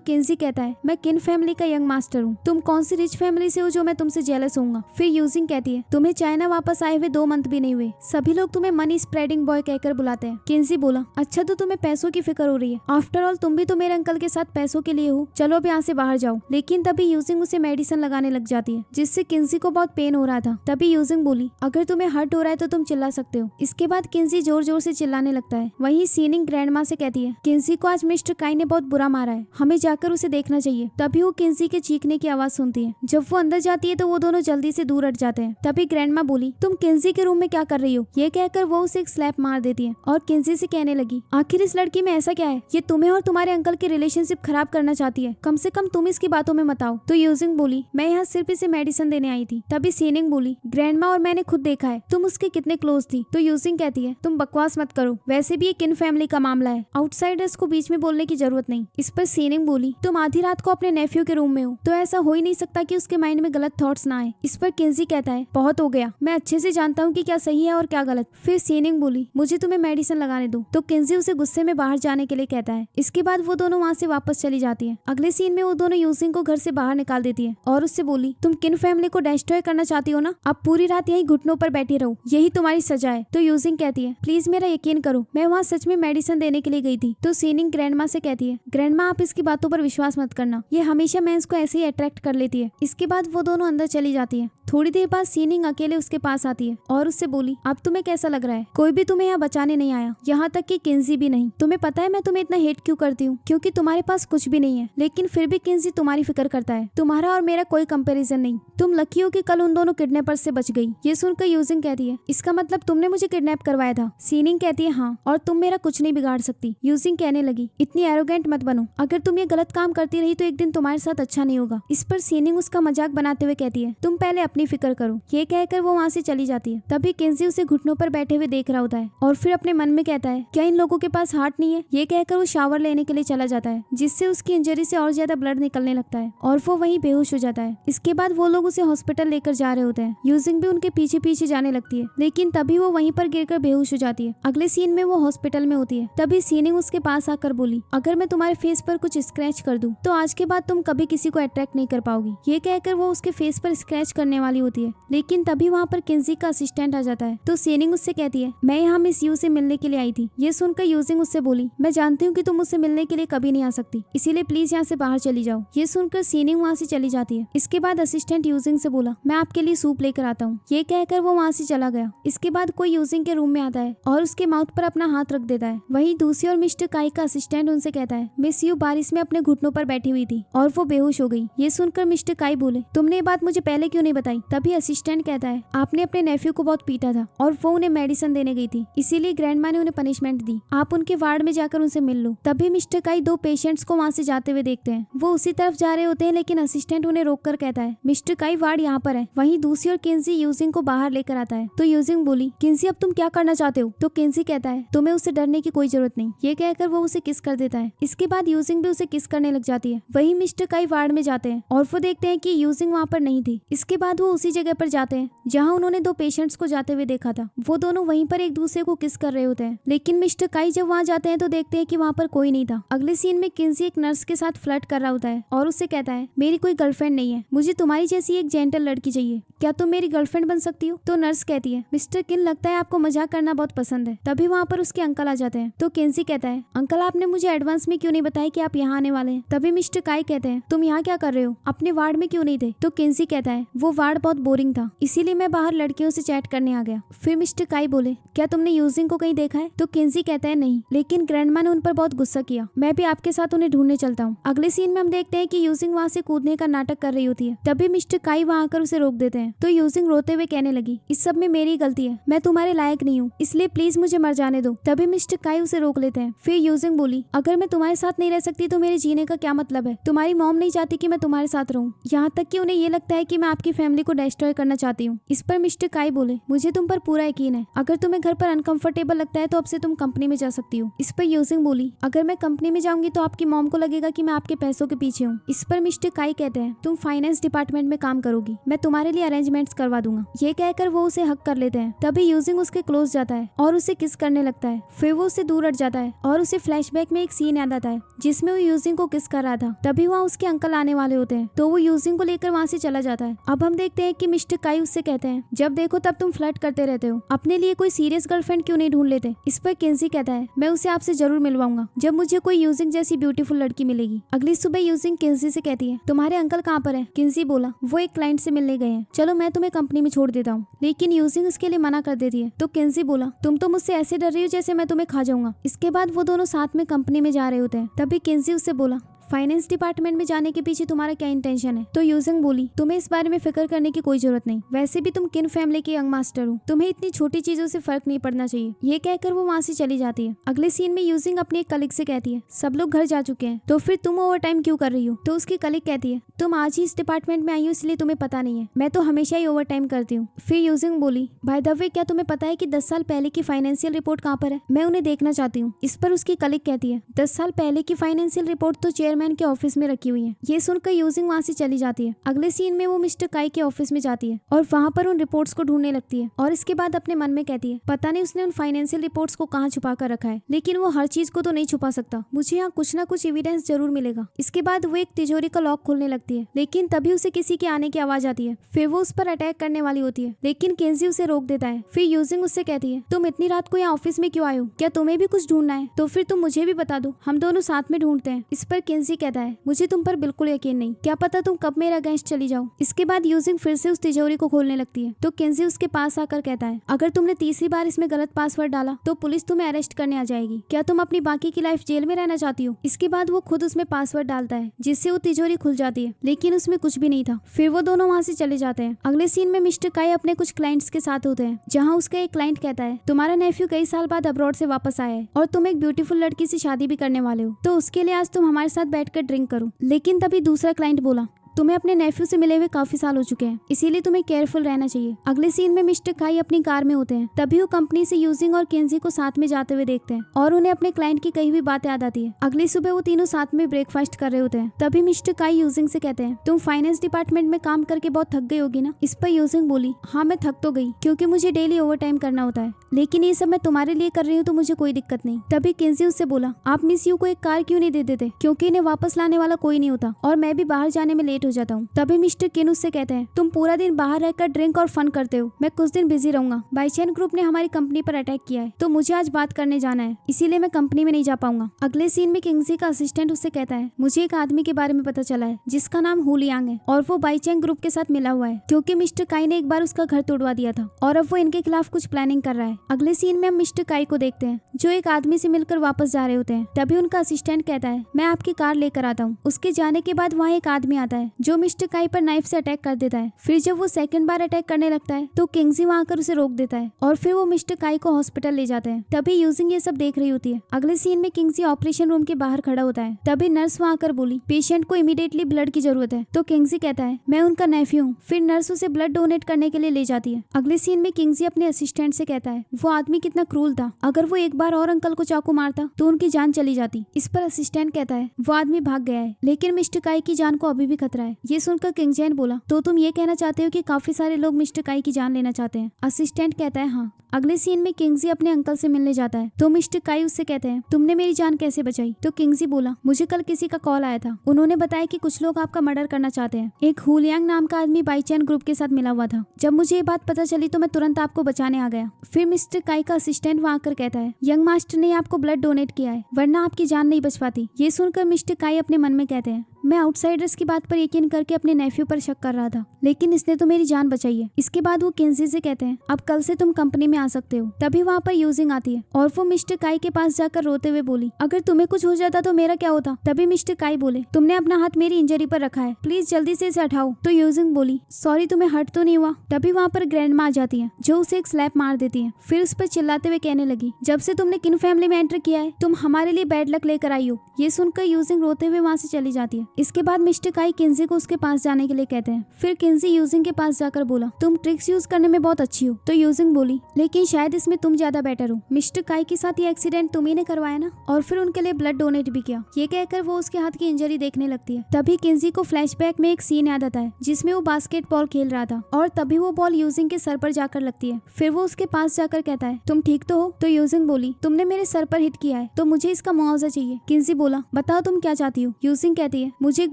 किंजी कहता है, मैं किन फैमिली का यंग मास्टर हूँ, तुम कौन सी रिच फैमिली से हो जो मैं तुमसे जेलस होऊंगा? फिर यूजिंग कहती है, तुम्हें चाइना वापस आए हुए 2 मंथ भी नहीं हुए, सभी लोग तुम्हें मनी स्प्रेडिंग बॉय कहकर बुलाते हैं। किंजी बोला, अच्छा तो तुम्हें पैसों की फिक्र हो रही है, आफ्टर ऑल तुम भी तो मेरे अंकल के साथ पैसों के लिए हो, चलो अब यहाँ से बाहर जाओ। लेकिन तभी यूजिंग उसे मेडिसिन लगाने लग जाती है, जिससे किंजी को बहुत पेन हो रहा था। तभी यूजिंग बोली, अगर तुम्हें हर्ट हो रहा है तो तुम चिल्ला सकते हो। इसके बाद किंजी जोर जोर से चिल्लाने लगता है। वहीं सीनिंग ग्रैंडमा से कहती है, किंजी को आज मिस्टर काई ने बहुत बुरा मारा है, हमें जाकर उसे देखना चाहिए। तभी वो किंजी के चीखने की आवाज सुनती है। जब वो अंदर जाती है तो वो दोनों जल्दी से दूर हट जाते हैं। तभी ग्रैंडमा बोली, तुम किंजी के रूम में क्या कर रही हो? ये कहकर वो उसे एक स्लैप मार देती है और किंजी से कहने लगी, आखिर इस लड़की में ऐसा क्या है, ये तुम्हें और तुम्हारे अंकल की रिलेशनशिप खराब करना चाहती है, कम से कम तुम इसकी बातों में मत आओ। तो यूजिंग बोली, मैं यहाँ सिर्फ इसे मेडिसिन देने आई थी। तभी सीनिंग बोली, ग्रैंडमा और मैंने खुद देखा है, तुम उसके कितने क्लोज थी। तो यूजिंग कहती है, तुम बकवास मत करो, वैसे भी ये किन फैमिली का मामला है, आउटसाइडर्स को बीच में बोलने की जरूरत नहीं। इस पर सीनिंग बोली, तुम आधी रात को अपने नेफ्यू के रूम में हो, तो ऐसा हो ही नहीं सकता कि उसके माइंड में गलत थॉट्स ना आए। इस पर किंजी कहता है, बहुत हो गया, मैं अच्छे से जानता हूँ कि क्या सही है और क्या गलत। फिर सीनिंग बोली, मुझे तुम्हें मेडिसिन लगाने दो। तो किंजी उसे गुस्से में बाहर जाने के लिए कहता है। इसके बाद वो दोनों वहाँ से वापस चली जाती है। अगले सीन में वो दोनों यूजिंग को घर से बाहर निकाल देती है और उससे बोली, तुम किन फैमिली को डिस्ट्रॉय करना चाहती हो ना, अब पूरी रात यही घुटनों पर बैठी रहो, यही तुम्हारी सजा है। तो यूजिंग कहती है, प्लीज मेरा यकीन करो, मैं वहाँ सच में मेडिसिन देने के लिए गई थी। तो सीनिंग ग्रैंडमा से कहती है, ग्रैंडमा आप इसकी बातों पर विश्वास मत करना, ये हमेशा मेंस को ऐसे ही अट्रैक्ट कर लेती है। इसके बाद वो दोनों अंदर चली जाती है। थोड़ी देर बाद सीनिंग अकेले उसके पास आती है और उससे बोली, अब तुम्हें कैसा लग रहा है? कोई भी तुम्हें यहाँ बचाने नहीं आया, यहाँ तक कि किंजी भी नहीं। तुम्हें पता है मैं तुम्हें इतना हेट क्यों करती हूँ? क्योंकि तुम्हारे पास कुछ भी नहीं है, लेकिन फिर भी किंजी तुम्हारी फिक्र करता है। तुम्हारा और मेरा कोई कंपैरिजन नहीं। तुम लकी हो कि कल उन दोनों किडनैपर्स से बच गई। ये सुनकर यूजिंग कहती है, इसका मतलब तुमने मुझे किडनैप करवाया था? सीनिंग कहती है, हाँ, और तुम मेरा कुछ नहीं बिगाड़ सकती। यूजिंग कहने लगी, इतनी एरोगेंट मत बनो, अगर तुम ये गलत काम करती रही तो एक दिन तुम्हारे साथ अच्छा नहीं होगा। इस पर सीनिंग उसका मजाक बनाते हुए कहती है, तुम पहले अपनी फिक्र करो। ये कहकर वो वहाँ से चली जाती है। तभी किंजी उसे घुटनों पर बैठे हुए देख रहा होता है और फिर अपने मन में कहता है, क्या इन लोगों के पास हार्ट नहीं है? ये कहकर वो शावर लेने के लिए चला जाता है, जिससे उसकी इंजरी से और ज्यादा ब्लड निकलने लगता है और वो वहीं बेहोश हो जाता है। इसके बाद वो लोग उसे हॉस्पिटल लेकर जा रहे होते हैं। यूजिंग भी उनके पीछे पीछे जाने लगती है, लेकिन तभी वो वहीं पर गिरकर बेहोश हो जाती है। अगले सीन में वो हॉस्पिटल में होती है। तभी सीनिंग उसके पास आकर बोली, अगर मैं तुम्हारे फेस पर कुछ स्क्रैच कर दूं तो आज के बाद तुम कभी किसी को अट्रैक्ट नहीं कर पाओगी। ये कहकर वो उसके फेस पर स्क्रैच करने वाली होती है, लेकिन तभी वहाँ पर किंजी का असिस्टेंट आ जाता है। तो सीनिंग उससे कहती है, मैं यहाँ मिस यू से मिलने के लिए आई थी। ये सुनकर यूजिंग उससे बोली, मैं जानती हूँ कि तुम मुझसे मिलने के लिए कभी नहीं आ सकती, इसीलिए प्लीज यहाँ से बाहर चली जाओ। ये सुनकर सीनिंग वहाँ से चली जाती है। इसके बाद असिस्टेंट यूजिंग से बोला, मैं आपके लिए सूप लेकर आता हूँ। ये कहकर वो वहाँ से चला गया। इसके बाद कोई यूजिंग के रूम में आता है और उसके माउथ पर अपना हाथ रख देता है। वहीं दूसरी ओर मिस्टर काई का असिस्टेंट उनसे कहता है, मिस यू बारिश में अपने घुटनों पर बैठी हुई थी और वो बेहोश हो गई। ये सुनकर मिस्टर काई बोले, तुमने ये बात मुझे पहले क्यों नहीं बताई? तभी असिस्टेंट कहता है, आपने अपने नेफ्यू को बहुत पीटा था और वो उन्हें मेडिसिन देने गई थी, इसीलिए ग्रैंडमा ने उन्हें पनिशमेंट दी। आप उनके वार्ड में जाकर उनसे मिल लो। तभी मिस्टर काई 2 पेशेंट्स को वहाँ से जाते हुए देखते हैं। वो उसी तरफ जा रहे होते हैं, लेकिन असिस्टेंट उन्हें रोककर कहता है, मिस्टर काई वार्ड यहाँ पर है। वहीं दूसरी ओर किंजी यूजिंग को बाहर लेकर आता है। तो यूजिंग बोली, किंजी अब तुम क्या करना चाहते हो? तो किंजी कहता है, तुम्हें उससे डरने की कोई जरूरत नहीं। ये कहकर वो उसे किस कर देता है। इसके बाद यूजिंग भी उसे किस करने लग जाती है। वहीं मिस्टर काई वार्ड में जाते हैं और वो देखते हैं कि यूजिंग वहाँ पर नहीं थी। इसके बाद वो उसी जगह पर जाते हैं जहाँ उन्होंने 2 पेशेंट्स को जाते हुए देखा था। वो दोनों वहीं पर एक दूसरे को किस कर रहे होते हैं, लेकिन मिस्टर काई जब वहाँ जाते हैं तो देखते हैं कि वहाँ पर कोई नहीं था। अगले सीन में किंजी एक नर्स के साथ फ्लर्ट कर रहा होता है और उससे कहता है, मेरी कोई गर्लफ्रेंड नहीं है, मुझे तुम्हारी जैसी एक जेंटल लड़की चाहिए, क्या तुम मेरी गर्लफ्रेंड बन सकती हो? तो नर्स कहती है, मिस्टर किन लगता है आपको मजाक करना बहुत पसंद है। तभी वहाँ पर उसके अंकल आ जाते हैं। तो किंजी कहता है, अंकल आपने मुझे एडवांस में क्यों नहीं बताया कि आप यहाँ आने वाले हैं? तभी मिस्टर काई कहते हैं, तुम यहाँ क्या कर रहे हो, अपने वार्ड में क्यों नहीं थे? तो किंजी कहता है, वो वार्ड बहुत बोरिंग था, इसीलिए मैं बाहर लड़कियों से चैट करने आ गया। फिर मिस्टर काई बोले, क्या तुमने यूजिंग को कहीं देखा है? तो किंजी कहता है, नहीं, लेकिन ग्रैंडमा ने उन पर बहुत गुस्सा किया, मैं भी आपके साथ उन्हें ढूंढने चलता हूँ। अगले सीन में हम देखते हैं कि यूजिंग वहाँ से कूदने का नाटक कर रही होती है। तभी मिस्टर काई वहाँ आकर उसे रोक देते हैं। तो यूजिंग रोते हुए कहने लगी, इस सब में मेरी गलती है, मैं तुम्हारे लायक नहीं हूँ, इसलिए प्लीज मुझे मर जाने दो। तभी मिस्टर काई उसे रोक लेते हैं। फिर यूजिंग बोली, अगर मैं तुम्हारे साथ नहीं रह सकती तो मेरे जीने का क्या मतलब है? तुम्हारी मॉम नहीं चाहती कि मैं तुम्हारे साथ रहूं, यहाँ तक कि उन्हें ये लगता है कि मैं आपकी फैमिली को डिस्ट्रॉय करना चाहती हूँ। इस पर मिस्टर काई बोले, मुझे तुम पर पूरा यकीन है, अगर तुम्हें घर पर अनकंफर्टेबल लगता है तो अब से तुम कंपनी में जा सकती हो। इस पर यूजिंग बोली, अगर मैं कंपनी में जाऊंगी तो आपकी मॉम को लगेगा कि मैं आपके पैसों के पीछे हूँ। इस पर मिस्टर काई कहते हैं, तुम फाइनेंस डिपार्टमेंट में काम करोगी, मैं तुम्हारे लिए अरेंजमेंट्स करवा दूंगा। ये कहकर वो उसे हक कर लेते हैं। तभी यूजिंग उसके क्लोज जाता है और उसे किस करने लगता है। फिर वो उससे दूर हट जाता है और उसे फ्लैशबैक में एक सीन याद आता है जिसमें वो यूजिंग को किस कर रहा था। तभी वहाँ उसके अंकल आने वाले होते हैं तो वो यूजिंग को लेकर वहाँ से चला जाता है। अब हम देखते हैं कि मिस्टर काई उससे कहते हैं, जब देखो तब तुम फ्लर्ट करते रहते हो, अपने लिए कोई सीरियस गर्लफ्रेंड क्यों नहीं ढूंढ लेते? इस पर किंजी कहता है, मैं उसे आपसे जरूर मिलवाऊंगा जब मुझे कोई यूजिंग जैसी ब्यूटीफुल लड़की मिलेगी। अगली सुबह यूजिंग किंजी से कहती है, तुम्हारे अंकल कहाँ पर है? किंजी बोला, वो एक क्लाइंट से मिलने गए हैं, चलो मैं तुम्हें कंपनी में छोड़ देता हूँ। लेकिन यूजिंग उसके लिए मना कर देती है। तो किंजी बोला, तुम तो मुझसे ऐसे डर रही हो जैसे मैं तुम्हें खा जाऊंगा। इसके बाद वो दोनों साथ में कंपनी में जा रहे होते हैं। तभी किंजी उससे बोला, फाइनेंस डिपार्टमेंट में जाने के पीछे तुम्हारा क्या इंटेंशन है? तो यूजिंग बोली, तुम्हें इस बारे में फिक्र करने की कोई जरूरत नहीं, वैसे भी तुम किन फैमिली के यंग मास्टर हो, तुम्हें इतनी छोटी चीजों से फर्क नहीं पड़ना चाहिए। ये कहकर वो वहाँ से चली जाती है। अगले सीन में यूजिंग अपने एक कलीग से कहती है, सब लोग घर जा चुके हैं तो फिर तुम ओवर टाइम क्यों कर रही हो? तो उसकी कलीग कहती है, तुम आज ही इस डिपार्टमेंट में आई हो इसलिए तुम्हें पता नहीं है, मैं तो हमेशा ही ओवर टाइम करती हूँ। फिर यूजिंग बोली, बाय द वे क्या तुम्हें पता है कि 10 साल पहले की फाइनेंशियल रिपोर्ट कहाँ पर है? मैं उन्हें देखना चाहती हूँ। इस पर उसकी कलीग कहती है, 10 साल पहले की फाइनेंशियल रिपोर्ट तो चेयरमैन के ऑफिस में रखी हुई है। ये सुनकर यूजिंग वहाँ से चली जाती है। अगले सीन में वो मिस्टर काई के ऑफिस में जाती है और वहाँ पर उन रिपोर्ट्स को ढूंढने लगती है और इसके बाद अपने मन में कहती है, पता नहीं उसने उन फाइनेंशियल रिपोर्ट्स को कहाँ छुपा कर रखा है, लेकिन वो हर चीज को तो नहीं छुपा सकता, मुझे यहाँ कुछ ना कुछ एविडेंस जरूर मिलेगा। इसके बाद वो एक तिजोरी का लॉक खोलने लगती है, लेकिन तभी उसे किसी के आने की आवाज आती है। फिर वो उस पर अटैक करने वाली होती है, लेकिन केंजी उसे रोक देता है। फिर यूजिंग उससे कहती है, तुम इतनी रात को यहाँ ऑफिस में क्यों आए हो? क्या तुम्हें भी कुछ ढूंढना है? तो फिर तुम मुझे भी बता दो, हम दोनों साथ में ढूंढते हैं। इस पर केंजी कहता है, मुझे तुम पर बिल्कुल यकीन नहीं, क्या पता तुम कब मेरे अगेंस्ट चली जाओ। इसके बाद यूजिंग फिर से उस तिजोरी को खोलने लगती है तो केंजी उसके पास आकर कहता है, अगर तुमने तीसरी बार इसमें गलत पासवर्ड डाला तो पुलिस तुम्हें अरेस्ट करने आ जाएगी। क्या तुम अपनी बाकी की लाइफ जेल में रहना चाहती हो? इसके बाद वो खुद उसमें पासवर्ड डालता है जिससे वो तिजोरी खुल जाती है, लेकिन उसमें कुछ भी नहीं था। फिर वो दोनों वहाँ से चले जाते हैं। अगले सीन में मिस्टर काई अपने कुछ क्लाइंट्स के साथ होते हैं, जहाँ उसका एक क्लाइंट कहता है, तुम्हारा नेफ्यू कई साल बाद अब्रॉड से वापस आया है और तुम एक ब्यूटीफुल लड़की से शादी भी करने वाले हो, तो उसके लिए आज तुम हमारे साथ बैठकर ड्रिंक करो। लेकिन तभी दूसरा क्लाइंट बोला, तुम्हें अपने नेफ्यू से मिले हुए काफी साल हो चुके हैं, इसीलिए तुम्हें केयरफुल रहना चाहिए। अगले सीन में मिस्टर काई अपनी कार में होते हैं, तभी वो कंपनी से यूजिंग और केंजी को साथ में जाते हुए देखते हैं और उन्हें अपने क्लाइंट की कही हुई बात याद आती है। अगली सुबह वो तीनों साथ में ब्रेकफास्ट कर रहे होते हैं, तभी मिस्टर काई यूजिंग से कहते हैं, तुम फाइनेंस डिपार्टमेंट में काम करके बहुत थक गई होगी ना? इस पर यूजिंग बोली, हाँ मैं थक तो गई, क्योंकि मुझे डेली ओवर टाइम करना होता है, लेकिन ये सब मैं तुम्हारे लिए कर रही हूँ तो मुझे कोई दिक्कत नहीं। तभी केंजी उससे बोला, आप मिस यू को एक कार क्यों नहीं दे देते, क्योंकि इन्हें वापस लाने वाला कोई नहीं होता और मैं भी बाहर जाने में लेट हो जाता हूँ। तभी मिस्टर किन उससे कहते हैं, तुम पूरा दिन बाहर रहकर ड्रिंक और फन करते हो, मैं कुछ दिन बिजी रहूंगा। बाइचैन ग्रुप ने हमारी कंपनी पर अटैक किया है तो मुझे आज बात करने जाना है, इसीलिए मैं कंपनी में नहीं जा पाऊंगा। अगले सीन में किंगजी का असिस्टेंट उससे कहता है, मुझे एक आदमी के बारे में पता चला है जिसका नाम हुलियांग है और वो बाइचैन ग्रुप के साथ मिला हुआ है, क्योंकि मिस्टर काई ने एक बार उसका घर तोड़वा दिया था और अब वो इनके खिलाफ कुछ प्लानिंग कर रहा है। अगले सीन में हम मिस्टर काई को देखते हैं जो एक आदमी से मिलकर वापस जा रहे होते हैं। तभी उनका असिस्टेंट कहता है, मैं आपकी कार लेकर आता हूँ। उसके जाने के बाद वहाँ एक आदमी आता है जो मिस्टर काई पर नाइफ से अटैक कर देता है। फिर जब वो सेकंड बार अटैक करने लगता है तो किंगजी वहाँ आकर उसे रोक देता है और फिर वो मिस्टर काई को हॉस्पिटल ले जाते हैं। तभी यूजिंग ये सब देख रही होती है। अगले सीन में किंगजी ऑपरेशन रूम के बाहर खड़ा होता है, तभी नर्स वहाँ आकर बोली, पेशेंट को इमीडिएटली ब्लड की जरूरत है। तो किंगजी कहता है, मैं उनका नेफ्यू हूँ। फिर नर्स उसे ब्लड डोनेट करने के लिए ले जाती है। अगले सीन में किंगजी अपने असिस्टेंट से कहता है, वो आदमी कितना क्रूल था, अगर वो एक बार और अंकल को चाकू मारता तो उनकी जान चली जाती। इस पर असिस्टेंट कहता है, वो आदमी भाग गया है लेकिन मिस्टर काई की जान को अभी भी खतरा है। ये सुनकर किंगजैन बोला, तो तुम ये कहना चाहते हो कि काफी सारे लोग मिस्टर काई की जान लेना चाहते हैं? असिस्टेंट कहता है, हाँ। अगले सीन में किंगजी अपने अंकल से मिलने जाता है तो मिस्टर काई उससे कहते हैं, तुमने मेरी जान कैसे बचाई? तो किंगजी बोला, मुझे कल किसी का कॉल आया था, उन्होंने बताया कि कुछ लोग आपका मर्डर करना चाहते हैं। एक हुलियांग नाम का आदमी बाइचैन ग्रुप के साथ मिला हुआ था। जब मुझे ये बात पता चली तो मैं तुरंत आपको बचाने आ गया। फिर मिस्टर काई का असिस्टेंट वहाँ आकर कहता है, यंग मास्टर ने आपको ब्लड डोनेट किया है वरना आपकी जान नहीं बच पाती। ये सुनकर मिस्टर काई अपने मन में कहते हैं, मैं आउटसाइडर्स की बात पर यकीन करके अपने नेफ्यू पर शक कर रहा था, लेकिन इसने तो मेरी जान बचाई है। इसके बाद वो किंजी से कहते हैं अब कल से तुम कंपनी में आ सकते हो। तभी वहाँ पर यूजिंग आती है और वो मिस्टर काई के पास जाकर रोते हुए बोली अगर तुम्हें कुछ हो जाता तो मेरा क्या होता। तभी मिस्टर काई बोले तुमने अपना हाथ मेरी इंजरी पर रखा है, प्लीज जल्दी से इसे हटाओ। तो यूजिंग बोली सॉरी तुम्हें हर्ट तो नहीं हुआ। तभी वहाँ पर ग्रैंडमा आ जाती है जो उसे एक स्लैप मार देती है। फिर उस पर चिल्लाते हुए कहने लगी जब से तुमने किन फैमिली में एंटर किया है तुम हमारे लिए बैड लक लेकर आई हो। ये सुनकर यूजिंग रोते हुए वहाँ से चली जाती है। इसके बाद मिस्टर काई किंजी को उसके पास जाने के लिए कहते हैं। फिर किंजी यूजिंग के पास जाकर बोला तुम ट्रिक्स यूज करने में बहुत अच्छी हो। तो यूजिंग बोली लेकिन शायद इसमें तुम ज्यादा बेटर हो। मिस्टर काई के साथ ये एक्सीडेंट तुम्ही ने करवाया ना, और फिर उनके लिए ब्लड डोनेट भी किया। ये कहकर वो उसके हाथ की इंजरी देखने लगती है। तभी किंजी को फ्लैशबैक में एक सीन याद आता है जिसमें वो बास्केटबॉल खेल रहा था और तभी वो बॉल यूजिंग के सर पर जाकर लगती है। फिर वो उसके पास जाकर कहता है तुम ठीक तो हो। तो यूजिंग बोली तुमने मेरे सर पर हिट किया है तो मुझे इसका मुआवजा चाहिए। किंजी बोला बताओ तुम क्या चाहती हो। यूजिंग कहती है मुझे एक